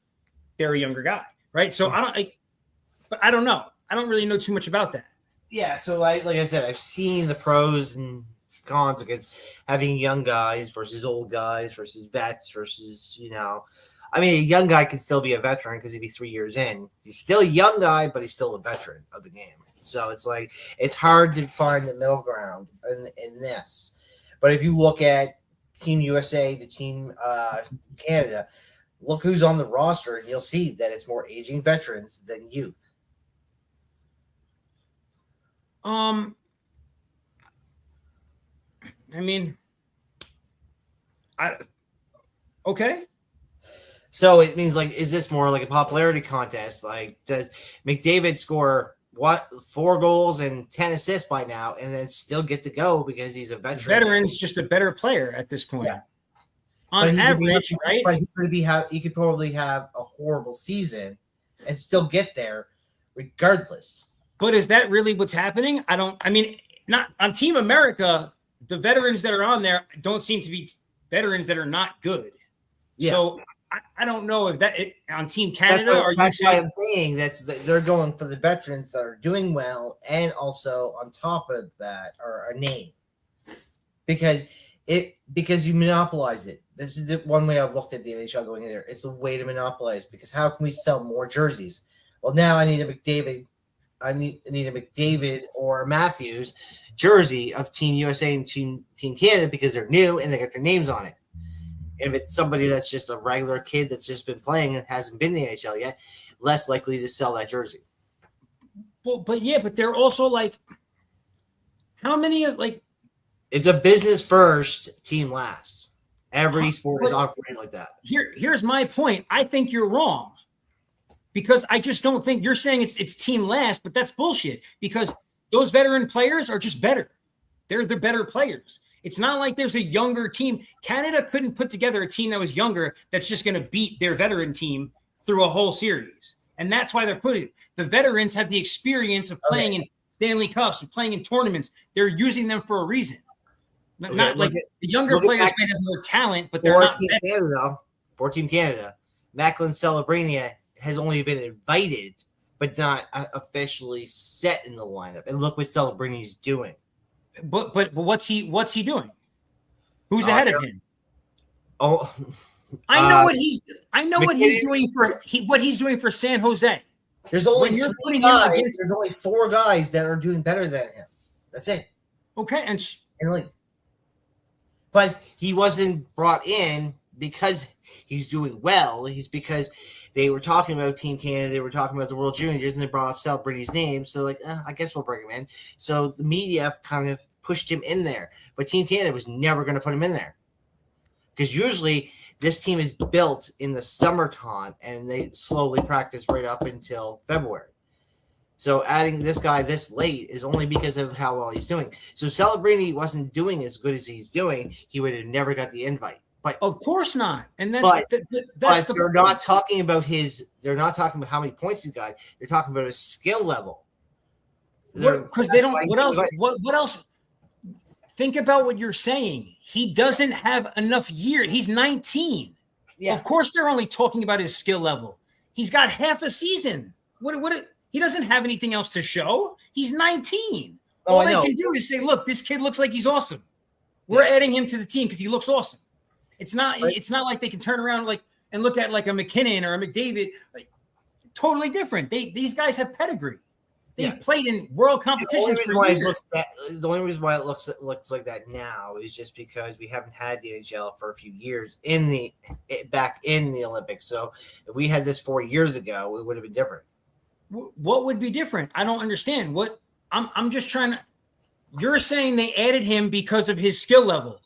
they're a younger guy, right? So but I don't know. I don't really know too much about that. Yeah, so like I said, I've seen the pros and cons against having young guys versus old guys versus vets versus, I mean, a young guy could still be a veteran because he'd be 3 years in. He's still a young guy, but he's still a veteran of the game. So it's like it's hard to find the middle ground in this. But if you look at Team USA, the Team Canada, look who's on the roster, and you'll see that it's more aging veterans than youth. I mean, okay. So it means like, is this more like a popularity contest? Like, does McDavid score 4 goals and 10 assists by now, and then still get to go because he's a veteran? Veteran's just a better player at this point. Yeah. On average, right? But he could probably have a horrible season and still get there regardless. But is that really what's happening? I mean, not on Team America, the veterans that are on there don't seem to be veterans that are not good. Yeah. So I don't know if on Team Canada. That's why I'm saying they're going for the veterans that are doing well, and also on top of that are a name, because you monopolize it. This is the one way I've looked at the NHL going in there. It's the way to monopolize, because how can we sell more jerseys? Well, now I need a McDavid. I need a McDavid or a Matthews jersey of Team USA and Team Canada because they're new and they got their names on it. And if it's somebody that's just a regular kid that's just been playing and hasn't been in the NHL yet, less likely to sell that jersey. Well, but they're also like, how many like? It's a business first, team last. Every sport is operating like that. Here's my point. I think you're wrong, because I just don't think you're saying it's team last, but that's bullshit, because those veteran players are just better. They're the better players. It's not like there's a younger team. Canada couldn't put together a team that was younger that's just going to beat their veteran team through a whole series. And that's why they're putting it. The veterans have the experience of playing in Stanley Cups and playing in tournaments. They're using them for a reason. Not like the younger players may have more talent, but they're not. For Team Canada, Macklin Celebrini has only been invited, but not officially set in the lineup. And look what Celebrini's doing. But what's he doing? Who's ahead of him? Oh, I know what he's doing for San Jose. There's only 3 guys. There's only 4 guys that are doing better than him. That's it. Okay, but he wasn't brought in because he's doing well. He's because they were talking about Team Canada. They were talking about the World Juniors, and they brought up Celebrini's name. So, I guess we'll bring him in. So the media kind of pushed him in there. But Team Canada was never going to put him in there, because usually this team is built in the summertime, and they slowly practice right up until February. So adding this guy this late is only because of how well he's doing. So Celebrini wasn't doing as good as he's doing, he would have never got the invite. But of course not. And they're not talking about they're not talking about how many points he got. They're talking about his skill level. Because they don't. What else? Think about what you're saying. He doesn't have enough year. He's 19. Yeah. Of course, they're only talking about his skill level. He's got half a season. He doesn't have anything else to show. He's 19. All they can do is say, "Look, this kid looks like he's awesome. We're adding him to the team because he looks awesome." It's not like they can turn around and look at like a McKinnon or a McDavid. Totally different. These guys have pedigree. They've played in world competitions for years. The only reason why it looks like that now is just because we haven't had the NHL for a few years back in the Olympics. So if we had this 4 years ago, it would have been different. What would be different? I don't understand. I'm just trying to. You're saying they added him because of his skill level.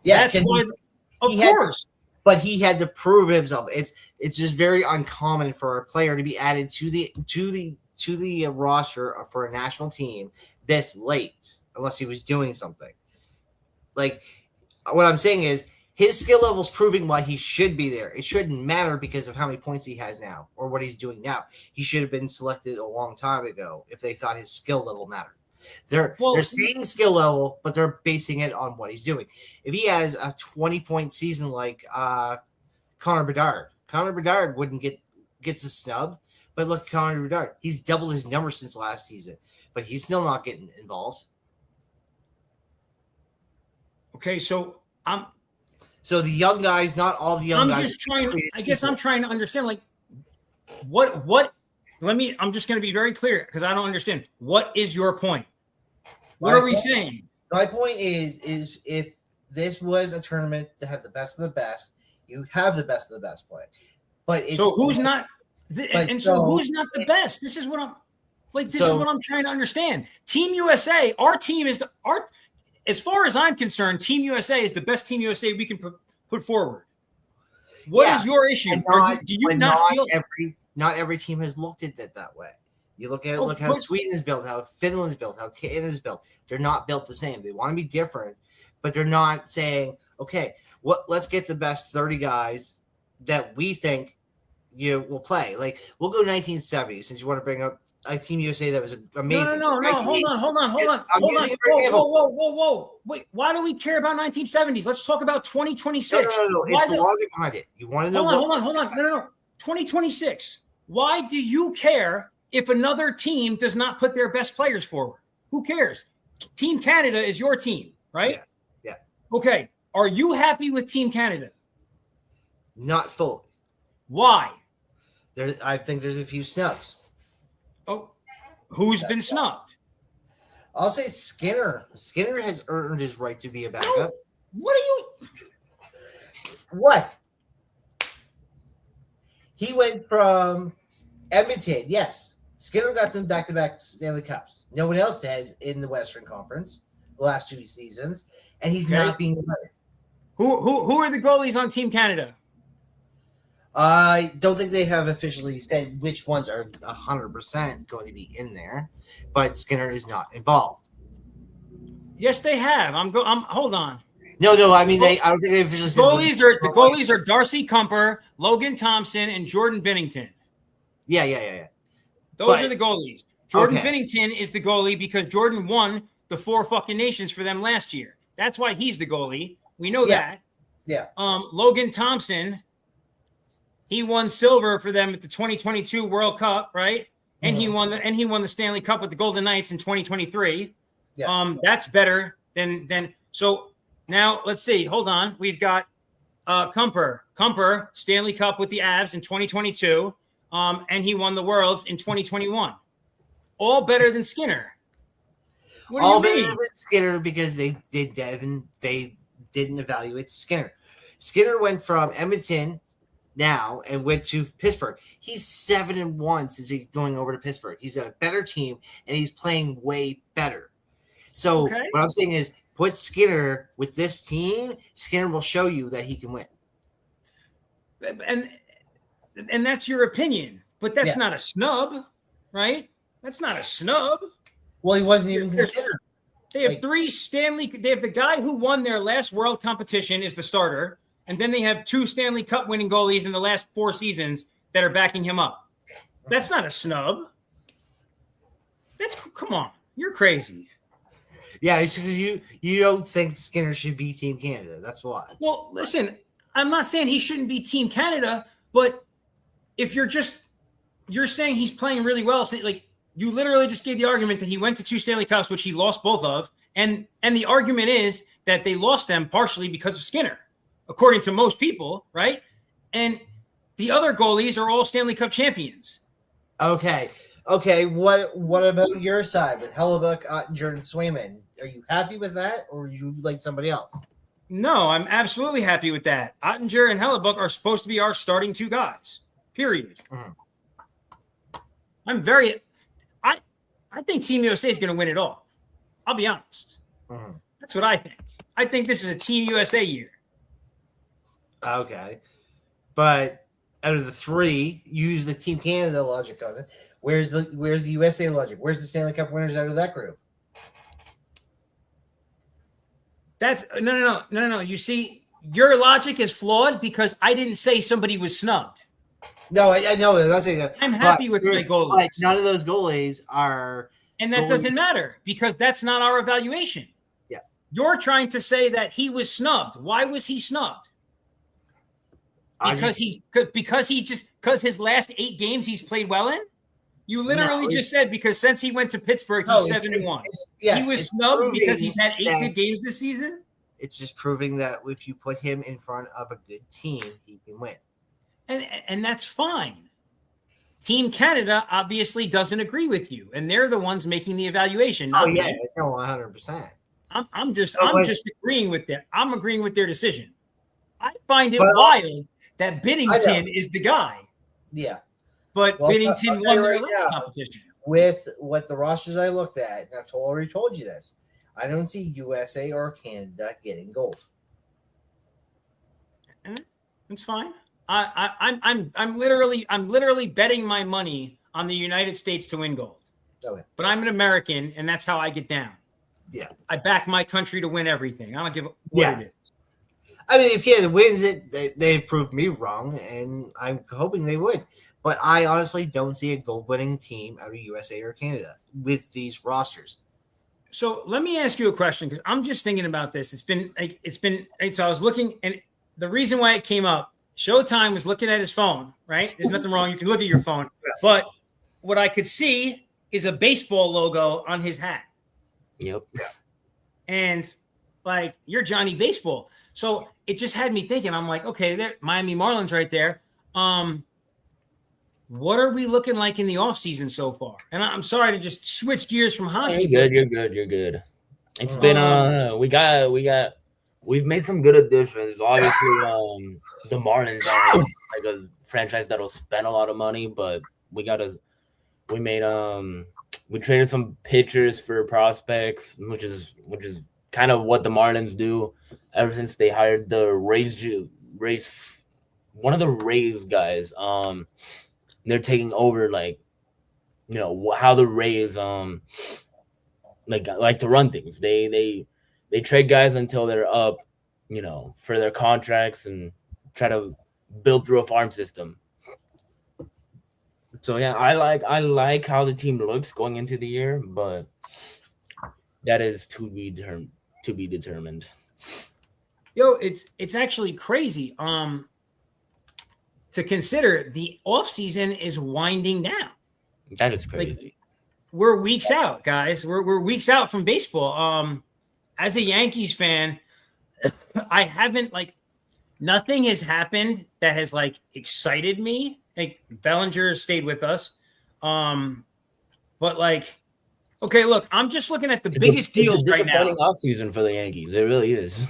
Yeah, that's why. Of course. But he had to prove himself. It's just very uncommon for a player to be added to the roster for a national team this late, unless he was doing something. Like, what I'm saying is his skill level is proving why he should be there. It shouldn't matter because of how many points he has now or what he's doing now. He should have been selected a long time ago if they thought his skill level mattered. They're saying skill level, but they're basing it on what he's doing. If he has a 20-point season like Connor Bedard wouldn't gets a snub. But look, Connor Bedard, he's doubled his numbers since last season, but he's still not getting involved. Okay, so the young guys, not all the young guys. I'm trying to understand, like, what I'm just going to be very clear because I don't understand. What is your point? What are we saying? My point is if this was a tournament to have the best of the best, you have the best of the best play. But it's so who's not? Who's not the best? This is what I'm like. This is what I'm trying to understand. Team USA, our team is as far as I'm concerned, Team USA is the best Team USA we can put forward. What is your issue? Do you not feel not every team has looked at it that way? You look how Sweden is built, how Finland is built, how Canada is built. They're not built the same. They want to be different, but they're not saying, okay, let's get the best 30 guys that we think you will play. Like we'll go 1970 since you want to bring up a Team USA that was amazing. No. Hold on. Whoa. Wait, why do we care about 1970s? Let's talk about 2026. No. It's the logic behind it. You want to know? Hold on. No. 2026. Why do you care if another team does not put their best players forward? Who cares? Team Canada is your team, right? Yes. Yeah. Okay. Are you happy with Team Canada? Not fully. Why? I think there's a few snubs. Oh, who's been snubbed? I'll say Skinner. Skinner has earned his right to be a backup. What are you? What? He went from Edmonton. Yes, Skinner got some back-to-back Stanley Cups. No one else has in the Western Conference the last 2 seasons, and he's not being limited. Who are the goalies on Team Canada? I don't think they have officially said which ones are 100% going to be in there, but Skinner is not involved. Yes, they have. Hold on. No. I mean, I don't think they officially said. The goalies are Darcy Kumper, Logan Thompson, and Jordan Binnington. Yeah. Those are the goalies. Jordan Binnington is the goalie because Jordan won the 4 fucking nations for them last year. That's why he's the goalie. We know that. Yeah. Logan Thompson. He won silver for them at the 2022 World Cup, right? And he won the Stanley Cup with the Golden Knights in 2023. Yeah. That's better than so now let's see. Hold on. We've got Kumper, Stanley Cup with the Avs in 2022. And he won the Worlds in 2021. All better than Skinner. What do you mean? All better than Skinner because they didn't evaluate Skinner. Skinner went from Edmonton now and went to Pittsburgh. He's 7-1 since he's going over to Pittsburgh. He's got a better team and he's playing way better. So what I'm saying is put Skinner with this team. Skinner will show you that he can win. And that's your opinion, but that's not a snub, right? That's not a snub. Well, he wasn't even considered. They have 3 Stanley. They have the guy who won their last world competition is the starter. And then they have 2 Stanley Cup winning goalies in the last 4 seasons that are backing him up. That's not a snub. Come on. You're crazy. Yeah, it's because you don't think Skinner should be Team Canada. That's why. Well, listen, I'm not saying he shouldn't be Team Canada, but if you're saying he's playing really well, so like you literally just gave the argument that he went to 2 Stanley Cups, which he lost both of, and the argument is that they lost them partially because of Skinner. According to most people, right? And the other goalies are all Stanley Cup champions. Okay. What about your side with Hellebuck, Ottinger, and Swayman? Are you happy with that, or would you like somebody else? No, I'm absolutely happy with that. Ottinger and Hellebuck are supposed to be our starting 2 guys. Period. I think Team USA is going to win it all. I'll be honest. That's what I think. I think this is a Team USA year. Okay, but out of the 3, use the Team Canada logic on it. Where's the USA logic? Where's the Stanley Cup winners out of that group? That's no. You see, your logic is flawed because I didn't say somebody was snubbed. No, I know. I'm not saying that. I'm happy with my goalies. Like none of those goalies are. And that doesn't matter because that's not our evaluation. Yeah. You're trying to say that he was snubbed. Why was he snubbed? Because his last 8 games he's played well in? You literally just said because since he went to Pittsburgh, he's 7-1. He was snubbed because he's had 8 good games this season? It's just proving that if you put him in front of a good team, he can win. And that's fine. Team Canada obviously doesn't agree with you, and they're the ones making the evaluation. Oh Not yeah, me. no, 100%. I'm just Oh, just agreeing with them. I'm agreeing with their decision. I find it But, wild that I know. Binnington is the guy, Yeah. but Well, I'll Binnington tell won you their right last now, competition. with what the rosters I looked at, and I've already told you this, I don't see USA or Canada getting gold. It's fine. I'm literally betting my money on the United States to win gold. Okay. But I'm an American, and that's how I get down. Yeah. I back my country to win everything. I don't give a what Yeah. it is. I mean, if Canada wins it, they've proved me wrong, and I'm hoping they would. But I honestly don't see a gold-winning team out of USA or Canada with these rosters. So let me ask you a question, because I'm just thinking about this. So I was looking, and the reason why it came up, Showtime was looking at his phone, right? There's nothing wrong. You can look at your phone. Yeah. But what I could see is a baseball logo on his hat. Yep. And like, you're Johnny Baseball. So it just had me thinking, I'm like, okay, there, Miami Marlins right there. What are we looking like in the offseason so far? And I'm sorry to just switch gears from hockey. You're good. It's been we've made some good additions. Obviously, the Marlins are like a franchise that'll spend a lot of money, but we traded some pitchers for prospects, which is kind of what the Marlins do ever since they hired the one of the Rays guys. They're taking over, like, you know, how the Rays like to run things. They trade guys until they're up, you know, for their contracts, and try to build through a farm system. So yeah, I like how the team looks going into the year, but that is to be determined. Yo, it's actually crazy. To consider the offseason is winding down. That is crazy. Like, we're weeks out, guys. We're weeks out from baseball. As a Yankees fan, I haven't, like, nothing has happened that has, like, excited me. Like, Bellinger stayed with us. But, like, okay, look, I'm just looking at the biggest deals right now. It's a disappointing offseason for the Yankees. It really is.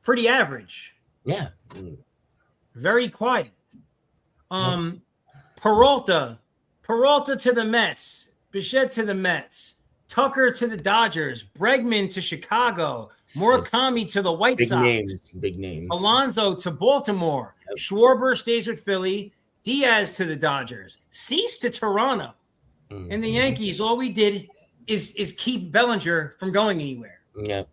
Pretty average. Yeah. Very quiet. Peralta to the Mets, Bichette to the Mets, Tucker to the Dodgers, Bregman to Chicago, Murakami to the White Sox. Big names. Alonso to Baltimore. Yep. Schwarber stays with Philly. Diaz to the Dodgers. Cease to Toronto. Mm-hmm. And the Yankees, all we did is keep Bellinger from going anywhere. Yep.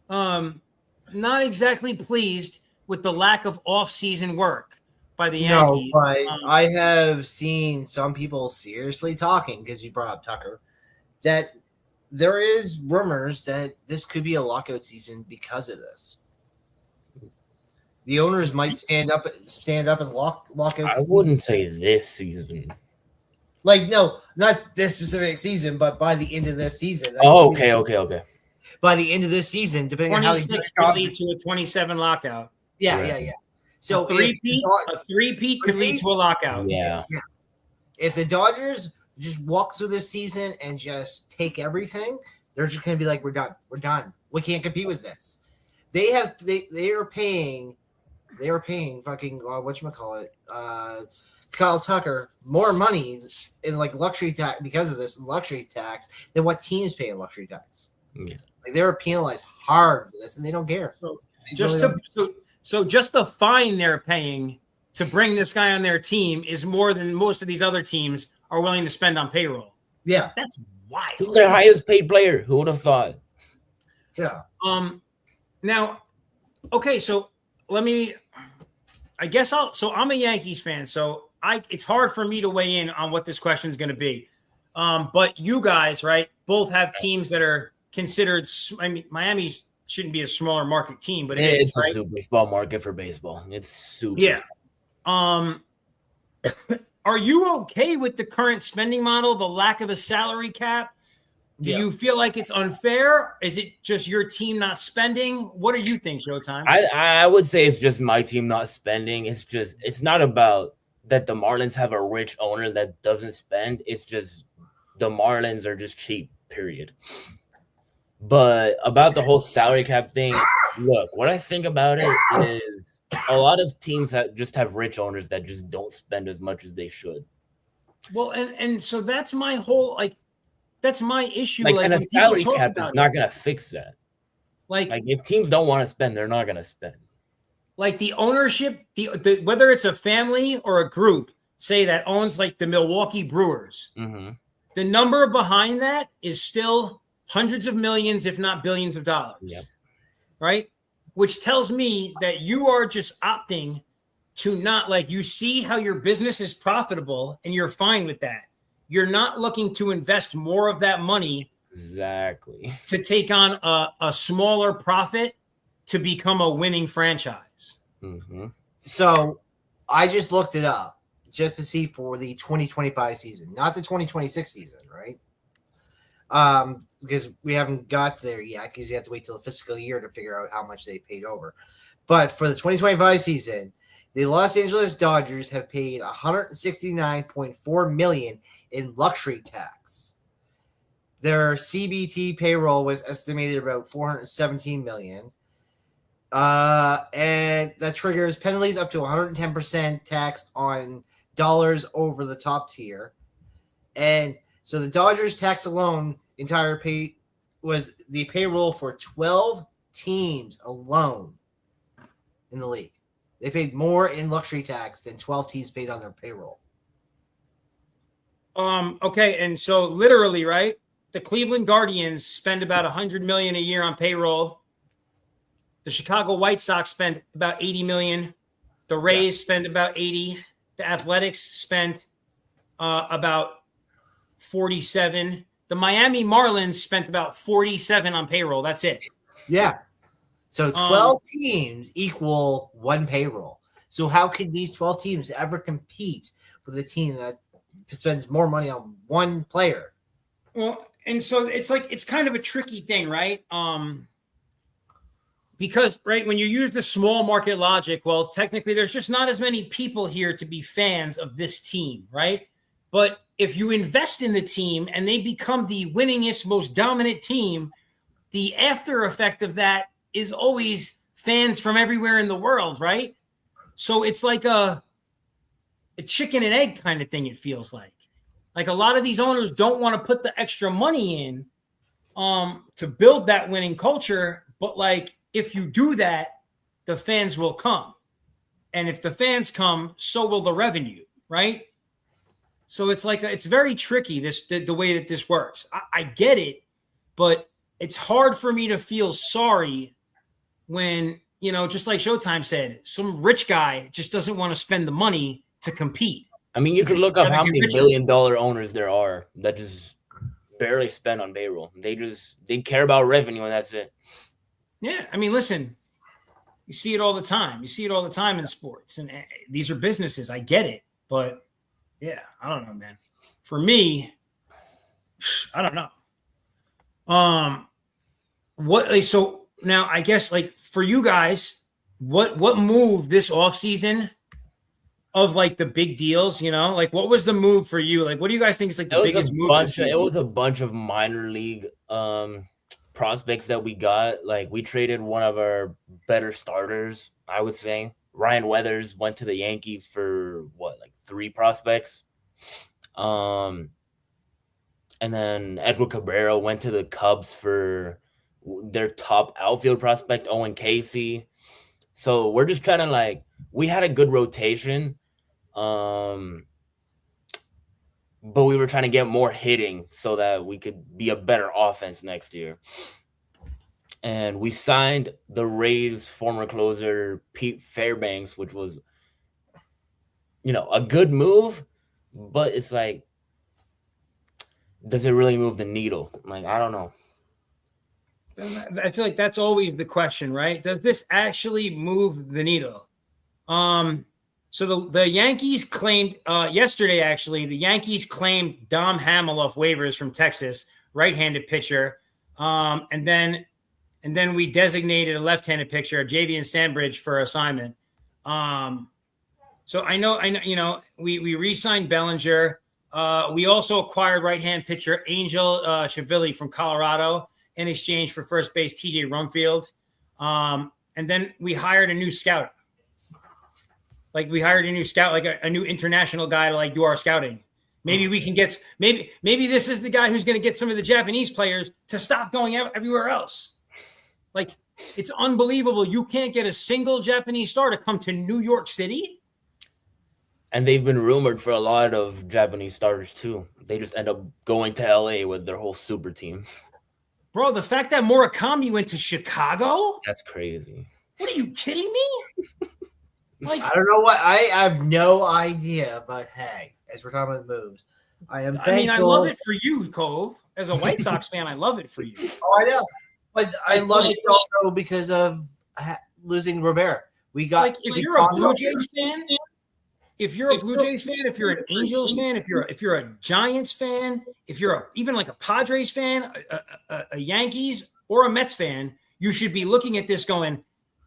Not exactly pleased with the lack of off-season work by the Yankees. No, but I have seen some people seriously talking, because you brought up Tucker, that there is rumors that this could be a lockout season because of this. The owners might stand up and lock out. I wouldn't say this season. Like, no, not this specific season, but by the end of this season. Oh, okay. By the end of this season, depending on how they could lead to a 27 lockout. Yeah. So a three-peat could lead to a lockout. Yeah. If the Dodgers just walk through this season and just take everything, they're just going to be like, we're done. We can't compete with this. They are paying fucking whatchamacallit, Kyle Tucker more money in, like, luxury tax because of this luxury tax than what teams pay in luxury tax. Yeah. Like, they were penalized hard for this, and they don't care. So just the fine they're paying to bring this guy on their team is more than most of these other teams are willing to spend on payroll. Yeah, that's wild. He's their highest paid player. Who would have thought? Yeah. Now, okay, so I'm a Yankees fan, so it's hard for me to weigh in on what this question is going to be. But you guys, right, both have teams that are considered. I mean, Miami's shouldn't be a smaller market team, but it's a super small market for baseball. It's super. Yeah. Are you okay with the current spending model, the lack of a salary cap? Do you feel like it's unfair? Is it just your team not spending? What do you think, Showtime? I would say it's just my team not spending. It's not about that the Marlins have a rich owner that doesn't spend. It's just the Marlins are just cheap, period. But about the whole salary cap thing, look, what I think about it is a lot of teams that just have rich owners that just don't spend as much as they should. Well, and so that's my whole that's my issue. Like, Like and a when people salary talk cap about is it, not gonna fix that. like if teams don't want to spend, they're not gonna spend. like the ownership, the whether it's a family or a group, say that owns like the Milwaukee Brewers, the number behind that is still hundreds of millions, if not billions of dollars, right? Which tells me that you are just opting to not, like, you see how your business is profitable and you're fine with that. You're not looking to invest more of that money exactly to take on a smaller profit to become a winning franchise. So I just looked it up just to see for the 2025 season, not the 2026 season, right? Because we haven't got there yet, because you have to wait till the fiscal year to figure out how much they paid over. But for the 2025 season, the Los Angeles Dodgers have paid $169.4 million in luxury tax. Their CBT payroll was estimated about $417 million. And that triggers penalties up to 110% tax on dollars over the top tier. And so the Dodgers tax alone, entire pay was the payroll for 12 teams alone in the league. They paid more in luxury tax than 12 teams paid on their payroll. Okay, and so literally, right? The Cleveland Guardians spend about $100 million a year on payroll. The Chicago White Sox spend about $80 million. The Rays spend about $80. The Athletics spend about $47. The Miami Marlins spent about $47 on payroll. That's it. Yeah. So 12 teams equal one payroll. So how could these 12 teams ever compete with a team that spends more money on one player? Well, and so it's kind of a tricky thing, right? Because, right, when you use the small market logic, well, technically there's just not as many people here to be fans of this team, right? But if you invest in the team and they become the winningest, most dominant team, the after effect of that is always fans from everywhere in the world, right? So it's like a chicken and egg kind of thing, it feels like. Like a lot of these owners don't want to put the extra money in to build that winning culture, but like if you do that, the fans will come. And if the fans come, so will the revenue, right? So it's like it's very tricky, the way that this works. I get it, but it's hard for me to feel sorry when, just like Showtime said, some rich guy just doesn't want to spend the money to compete. I mean, you could look up how many billion-dollar owners there are that just barely spend on payroll. They care about revenue, and that's it. Yeah, I mean, listen, you see it all the time. You see it all the time in sports, and these are businesses. I get it, but yeah, I don't know, man. For me, I don't know. So now I guess, like, for you guys, what move this offseason of like the big deals, like what was the move for you? Like, what do you guys think is like the biggest move this season? It was a bunch of minor league prospects that we got. Like, we traded one of our better starters, I would say. Ryan Weathers went to the Yankees for like 3 prospects. And then Edward Cabrera went to the Cubs for their top outfield prospect, Owen Casey. So we're just trying to, we had a good rotation, but we were trying to get more hitting so that we could be a better offense next year. And we signed the Rays' former closer, Pete Fairbanks, which was, a good move, but it's like, does it really move the needle? Like, I don't know. I feel like that's always the question, right? Does this actually move the needle? So the Yankees claimed yesterday, actually, the Yankees claimed Dom Hamill off waivers from Texas, right-handed pitcher. And then we designated a left-handed pitcher, Javian Sandbridge, for assignment. So I know, we re-signed Bellinger. We also acquired right-hand pitcher Angel Chavilli from Colorado in exchange for first base TJ Rumfield. And then we hired a new scout. Like we hired a new scout, like a new international guy to like do our scouting. Maybe we can get maybe this is the guy who's going to get some of the Japanese players to stop going everywhere else. Like it's unbelievable. You can't get a single Japanese star to come to New York City. And they've been rumored for a lot of Japanese starters too. They just end up going to LA with their whole super team. Bro, the fact that Murakami went to Chicago? That's crazy. What are you kidding me? Like I don't know what I have no idea, but hey, as we're talking about moves, I am thankful. I mean, I love it for you, Cove. As a White Sox fan, I love it for you. Oh, I know. But I love it also because of losing Robert. We got like if you're a Blue Jays fan, if you're a Blue Jays fan, if you're an Angels fan, if you're a Giants fan, if you're even like a Padres fan, a Yankees or a Mets fan, you should be looking at this going,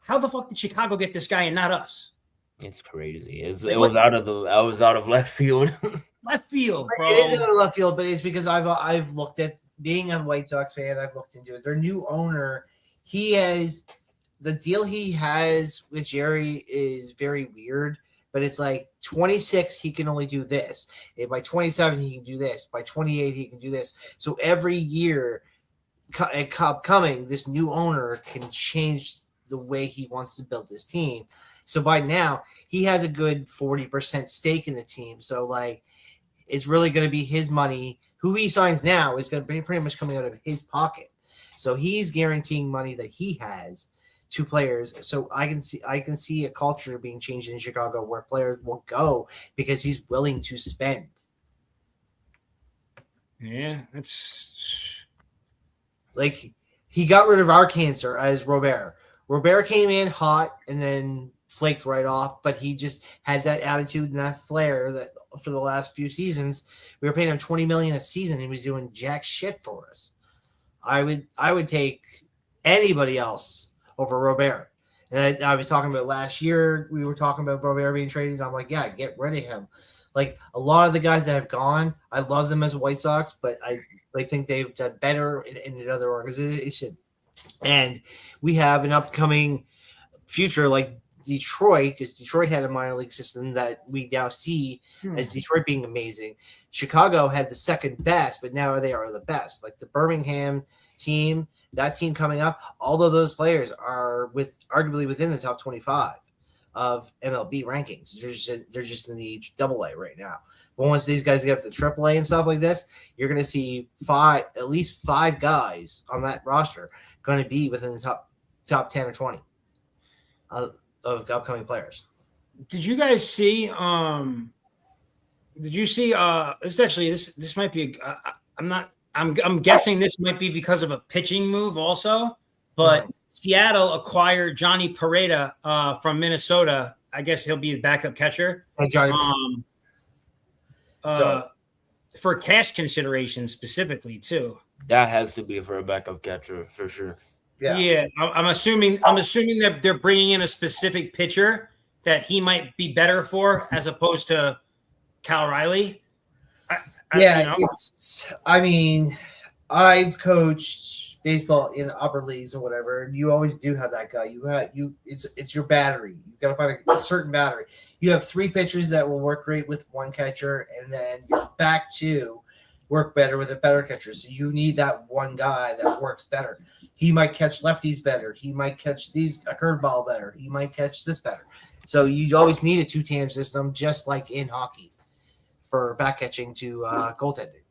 how the fuck did Chicago get this guy and not us? It's crazy. It was out of left field. Left field, bro. It is out of left field, but it's because I've looked at being a White Sox fan. I've looked into it. Their new owner, the deal he has with Jerry is very weird. But it's like 26, he can only do this. And by 27, he can do this. By 28, he can do this. So every year coming, this new owner can change the way he wants to build this team. So by now, he has a good 40% stake in the team. So like, it's really going to be his money. Who he signs now is going to be pretty much coming out of his pocket. So he's guaranteeing money that he has to players. So I can see a culture being changed in Chicago where players will go because he's willing to spend. Yeah, it's like he got rid of our cancer as Robert. Robert came in hot and then flaked right off, but he just had that attitude and that flair that for the last few seasons we were paying him $20 million a season. He was doing jack shit for us. I would take anybody else over Robert. And I was talking about last year. We were talking about Robert being traded. I'm like, yeah, get rid of him. Like a lot of the guys that have gone, I love them as a White Sox, but I think they've done better in another organization. And we have an upcoming future like Detroit, because Detroit had a minor league system that we now see as Detroit being amazing. Chicago had the second best, but now they are the best. Like the Birmingham team, that team coming up, all of those players are arguably within the top 25 of MLB rankings. They're just in the AA right now. But once these guys get up to AAA and stuff like this, you're going to see at least five guys on that roster going to be within the top 10 or 20 of upcoming players. Did you guys see? Did you see? This might be. I'm guessing this might be because of a pitching move also. But Seattle acquired Johnny Pareda from Minnesota. I guess he'll be the backup catcher. For cash consideration specifically too. That has to be for a backup catcher for sure. Yeah. I'm assuming that they're bringing in a specific pitcher that he might be better for as opposed to Cal Riley. I've coached baseball in the upper leagues or whatever, and you always do have that guy. It's your battery. You got to find a certain battery. You have three pitchers that will work great with one catcher, and then your back two work better with a better catcher. So you need that one guy that works better. He might catch lefties better. He might catch a curveball better. He might catch this better. So you always need a two-tandem system, just like in hockey, for back catching to goaltending.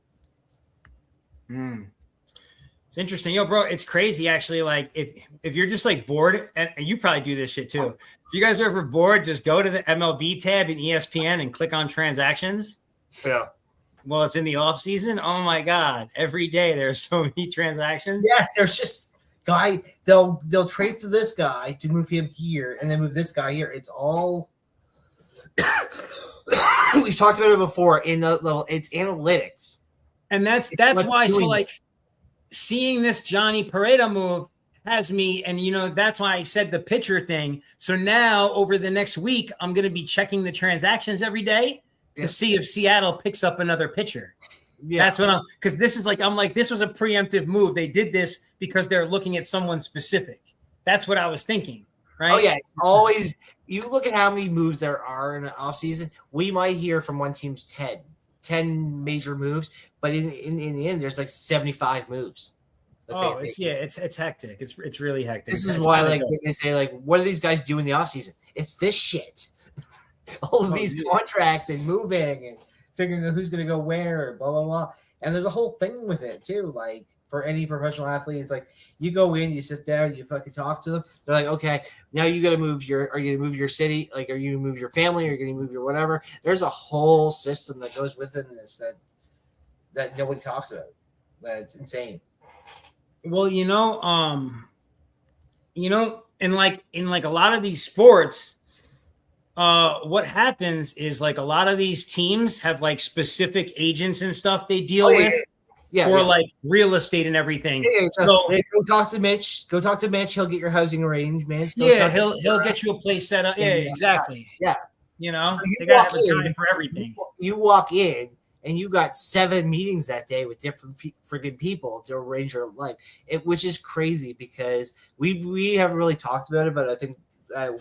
It's interesting. Yo, bro, it's crazy actually. Like if you're just like bored, and you probably do this shit too. If you guys are ever bored, just go to the MLB tab in ESPN and click on transactions. Yeah. Well, it's in the off season. Oh my God. Every day there are so many transactions. Yeah, there's just they'll trade for this guy to move him here and then move this guy here. It's all we've talked about it before in the level. It's analytics. And that's why. So like seeing this Johnny Pareda move, has me, and that's why I said the pitcher thing. So now over the next week, I'm going to be checking the transactions every day to see if Seattle picks up another pitcher. Yeah. That's what because this is I'm like, this was a preemptive move. They did this because they're looking at someone specific. That's what I was thinking. Right? Oh, yeah. It's always, you look at how many moves there are in an offseason, we might hear from one team's 10 major moves, but in the end, there's like 75 moves. It's hectic. It's really hectic. This is why they say, what do these guys do in the offseason? It's this shit. All of these contracts and moving and figuring out who's going to go where, blah, blah, blah. And there's a whole thing with it, too. Like, for any professional athlete, it's like you go in, you sit down, you fucking talk to them. They're like, okay, now you got to move are you going to move your city? Like, are you going to move your family? Are you going to move your whatever? There's a whole system that goes within this that nobody talks about. That's insane. Well, in a lot of these sports, what happens is a lot of these teams have specific agents and stuff they deal with. For real estate and everything. So go talk to Mitch. Go talk to Mitch. He'll get your housing arrangements. He'll get you a place set up. Yeah, exactly. Yeah. So they got to have a guy for everything. You walk in and you got 7 meetings that day with different freaking people to arrange your life. Which is crazy because we haven't really talked about it, but I think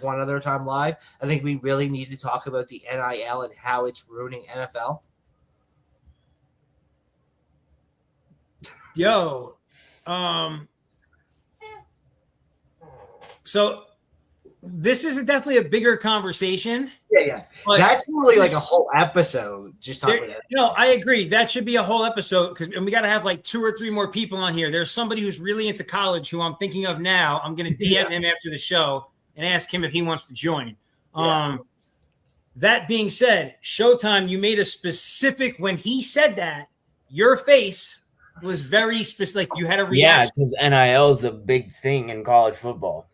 one other time live, I think we really need to talk about the NIL and how it's ruining NFL. Yo, so this is definitely a bigger conversation. Yeah. That's really a whole episode. Just talking about that. I agree. That should be a whole episode and we got to have 2 or 3 more people on here. There's somebody who's really into college who I'm thinking of now. I'm going to DM him after the show and ask him if he wants to join. Yeah. That being said, Showtime, you made a specific when he said that your face was very specific. You had a reaction. Yeah, because NIL is a big thing in college football.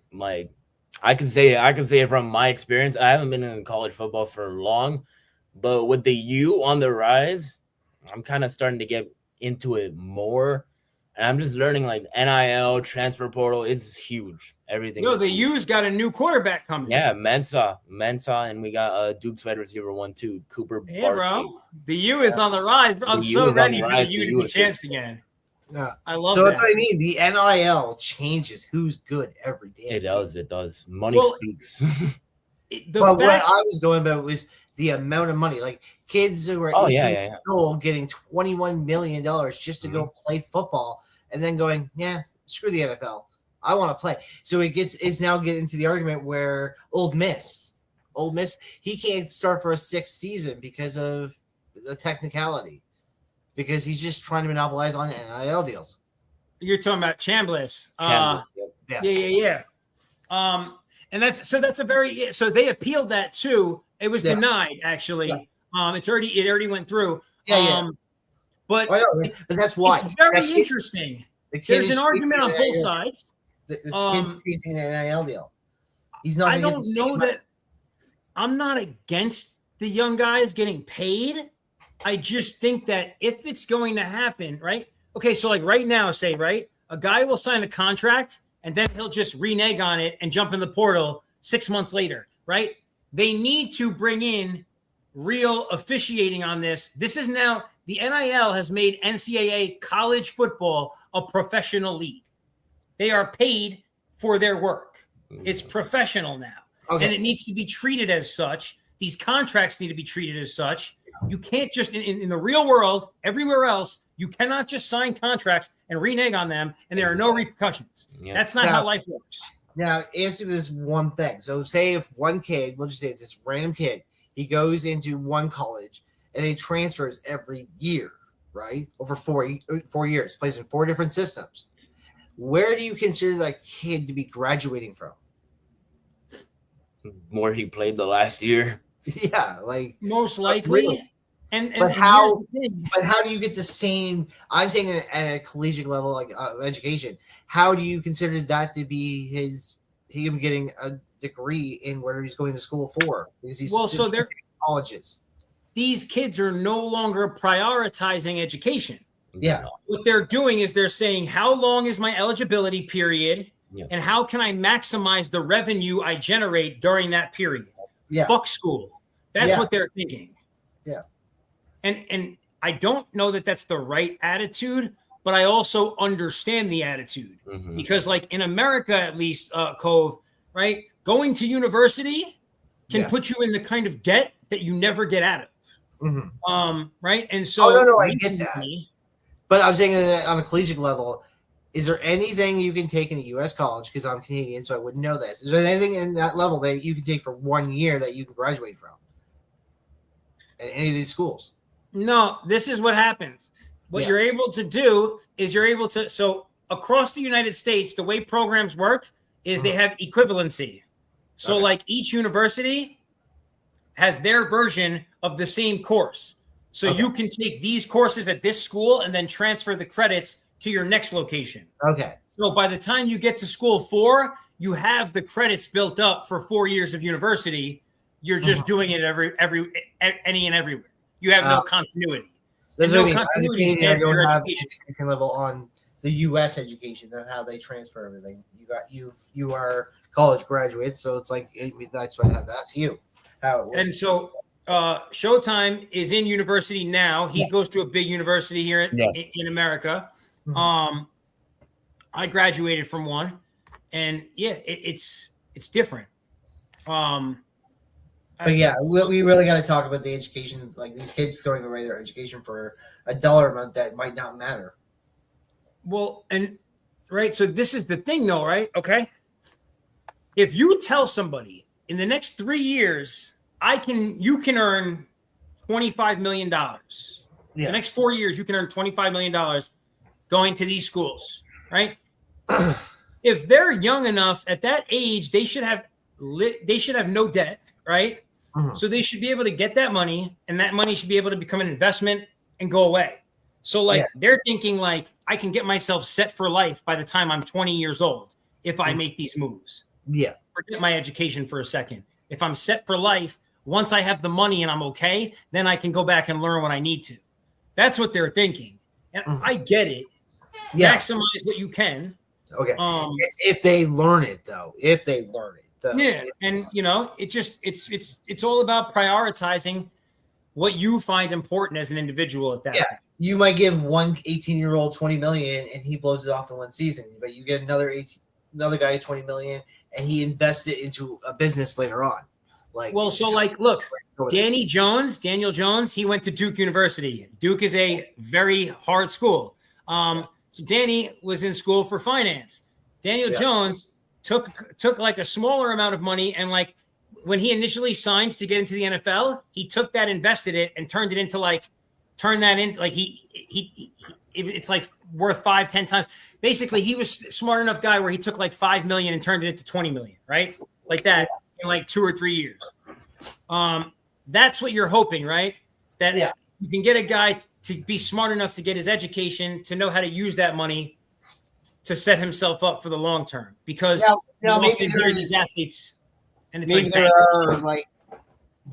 I can say it from my experience. I haven't been in college football for long, but with the U on the rise, I'm kind of starting to get into it more. And I'm just learning NIL, transfer portal is huge. Everything. The U's got a new quarterback coming. Yeah, Mensa, and we got Duke's wide receiver 1 too, Cooper. Yeah, bro. The U is on the rise. I'm so ready for the U to be chanced again. Yeah, I love. So that's what I mean. The NIL changes who's good every day. It does. Money speaks. But what I was going about was the amount of money. Kids who are 18 years old getting $21 million just to go play football, and then going, screw the NFL. I want to play. So it's now getting to the argument where Old Miss, he can't start for a 6th season because of the technicality. Because he's just trying to monopolize on NIL deals. You're talking about Chambliss. Yeah. And that's a very so they appealed that too. It was denied actually. Yeah. It already went through. But that's why it's very interesting. There's an argument on both sides. The kid's chasing an NIL deal. He's not. I don't know that. I'm not against the young guys getting paid. I just think that if it's going to happen, right? Okay, so right now, a guy will sign a contract and then he'll just renege on it and jump in the portal 6 months later, right? They need to bring in real officiating on this. This is now the NIL has made NCAA college football a professional league. They are paid for their work. It's professional now. Okay. And it needs to be treated as such. These contracts need to be treated as such. You can't just, in the real world, everywhere else, you cannot just sign contracts and renege on them, and there are no repercussions. Yeah. That's not how life works. Now, answer this one thing. So say if one kid, we'll just say it's this random kid, he goes into one college, and he transfers every year, right? Over 4 years, plays in 4 different systems. Where do you consider that kid to be graduating from? More he played the last year. Yeah, most likely. Really. But how do you get the same? I'm saying at a collegiate level, education. How do you consider that to be him getting a degree in where he's going to school for? Because he's so they're colleges. These kids are no longer prioritizing education. Yeah. What they're doing is they're saying, how long is my eligibility period? Yeah. And how can I maximize the revenue I generate during that period? Yeah. Fuck school. That's what they're thinking. Yeah. And I don't know that that's the right attitude, but I also understand the attitude because, like in America, at least, Cove, right? Going to university can put you in the kind of debt that you never get out of. Right. And so, no, I get that. But I'm saying on a collegiate level, is there anything you can take in a U.S. college? Because I'm Canadian, so I wouldn't know this. Is there anything in that level that you can take for 1 year that you can graduate from at any of these schools? No, this is what happens. What you're able to do is so across the United States, the way programs work is they have equivalency. So like each university has their version of the same course. So you can take these courses at this school and then transfer the credits to your next location. Okay. So by the time you get to school 4, you have the credits built up for 4 years of university. You're just doing it any and everywhere. You have no continuity. That's no what I mean. continuity. I don't have education level on the U.S. education and how they transfer everything. You are college graduates, so it's like that's why I have to ask you how it works. And so Showtime is in university now. He goes to a big university here in America. I graduated from one, and it's different. But we really got to talk about the education. Like these kids throwing away their education for $1 amount that might not matter. Well, and right. So this is the thing, though, right? Okay. If you tell somebody in the next 3 years, you can earn $25 million. The next 4 years, you can earn $25 million going to these schools, right? If they're young enough at that age, they should have no debt, right? So they should be able to get that money, and that money should be able to become an investment and go away. So they're thinking like, I can get myself set for life by the time I'm 20 years old if I make these moves. Yeah. Forget my education for a second. If I'm set for life, once I have the money and I'm okay, then I can go back and learn what I need to. That's what they're thinking. And I get it. Yeah. Maximize what you can. Okay. If they learn it, though. If they learn it. Yeah. And, it's all about prioritizing what you find important as an individual at that point. You might give one 18-year-old $20 million and he blows it off in one season, but you get another guy $20 million and he invests it into a business later on. Look, Daniel Jones, he went to Duke University. Duke is a very hard school. So Danny was in school for finance. Daniel Jones took like a smaller amount of money, and like when he initially signed to get into the NFL, he took that, invested it, and turned that into it's like worth 5-10 times. Basically, he was smart enough guy where he took like $5 million and turned it into $20 million, right? Like that in like 2 or 3 years. That's what you're hoping, right? That you can get a guy to be smart enough to get his education, to know how to use that money to set himself up for the long term. Because maybe hear these athletes, and it's maybe like there are like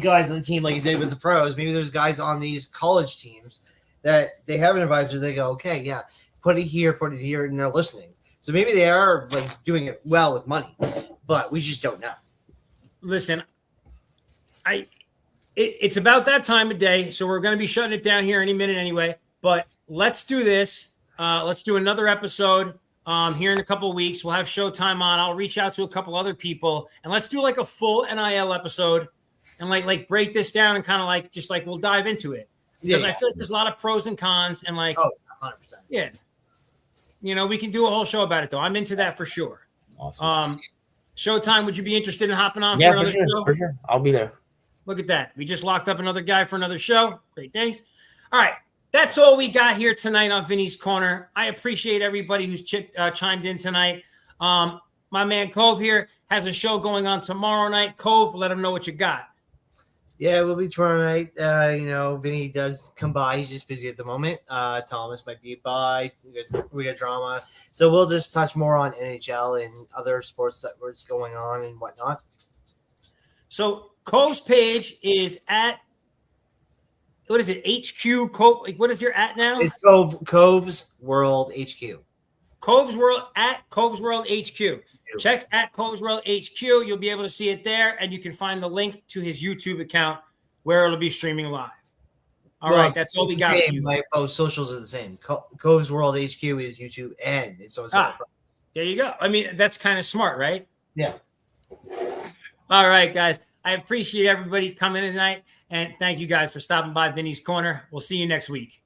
guys on the team, like you said with the pros. Maybe there's guys on these college teams that they have an advisor. They go, okay, put it here, and they're listening. So maybe they are like doing it well with money, but we just don't know. Listen, it's about that time of day, so we're going to be shutting it down here any minute anyway. But let's do this. Let's do another episode here in a couple of weeks. We'll have Showtime on. I'll reach out to a couple other people, and let's do like a full NIL episode and like break this down and kind of like just like we'll dive into it, because I feel like there's a lot of pros and cons, and like 100%. We can do a whole show about it though. I'm into that for sure. Awesome. Showtime, would you be interested in hopping on for another show? For sure. I'll be there. Look at that. We just locked up another guy for another show. Great, thanks. All right. That's all we got here tonight on Vinny's Corner. I appreciate everybody who's chimed in tonight. My man Cove here has a show going on tomorrow night. Cove, let him know what you got. Yeah, we'll be tomorrow night. Vinny does come by. He's just busy at the moment. Thomas might be by. We got drama. So we'll just touch more on NHL and other sports that what's going on and whatnot. So Cove's page is at, what is it, HQ Cove? Like, what is your at now? It's Cove's World HQ. Cove's World at Cove's World HQ. Check at Cove's World HQ. You'll be able to see it there, and you can find the link to his YouTube account where it'll be streaming live. All right, that's all we got for you. Both socials are the same. Cove's World HQ is YouTube and it's on there you go. I mean, that's kind of smart, right? Yeah. All right, guys. I appreciate everybody coming in tonight, and thank you guys for stopping by Vinny's Corner. We'll see you next week.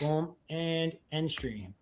Boom and end stream.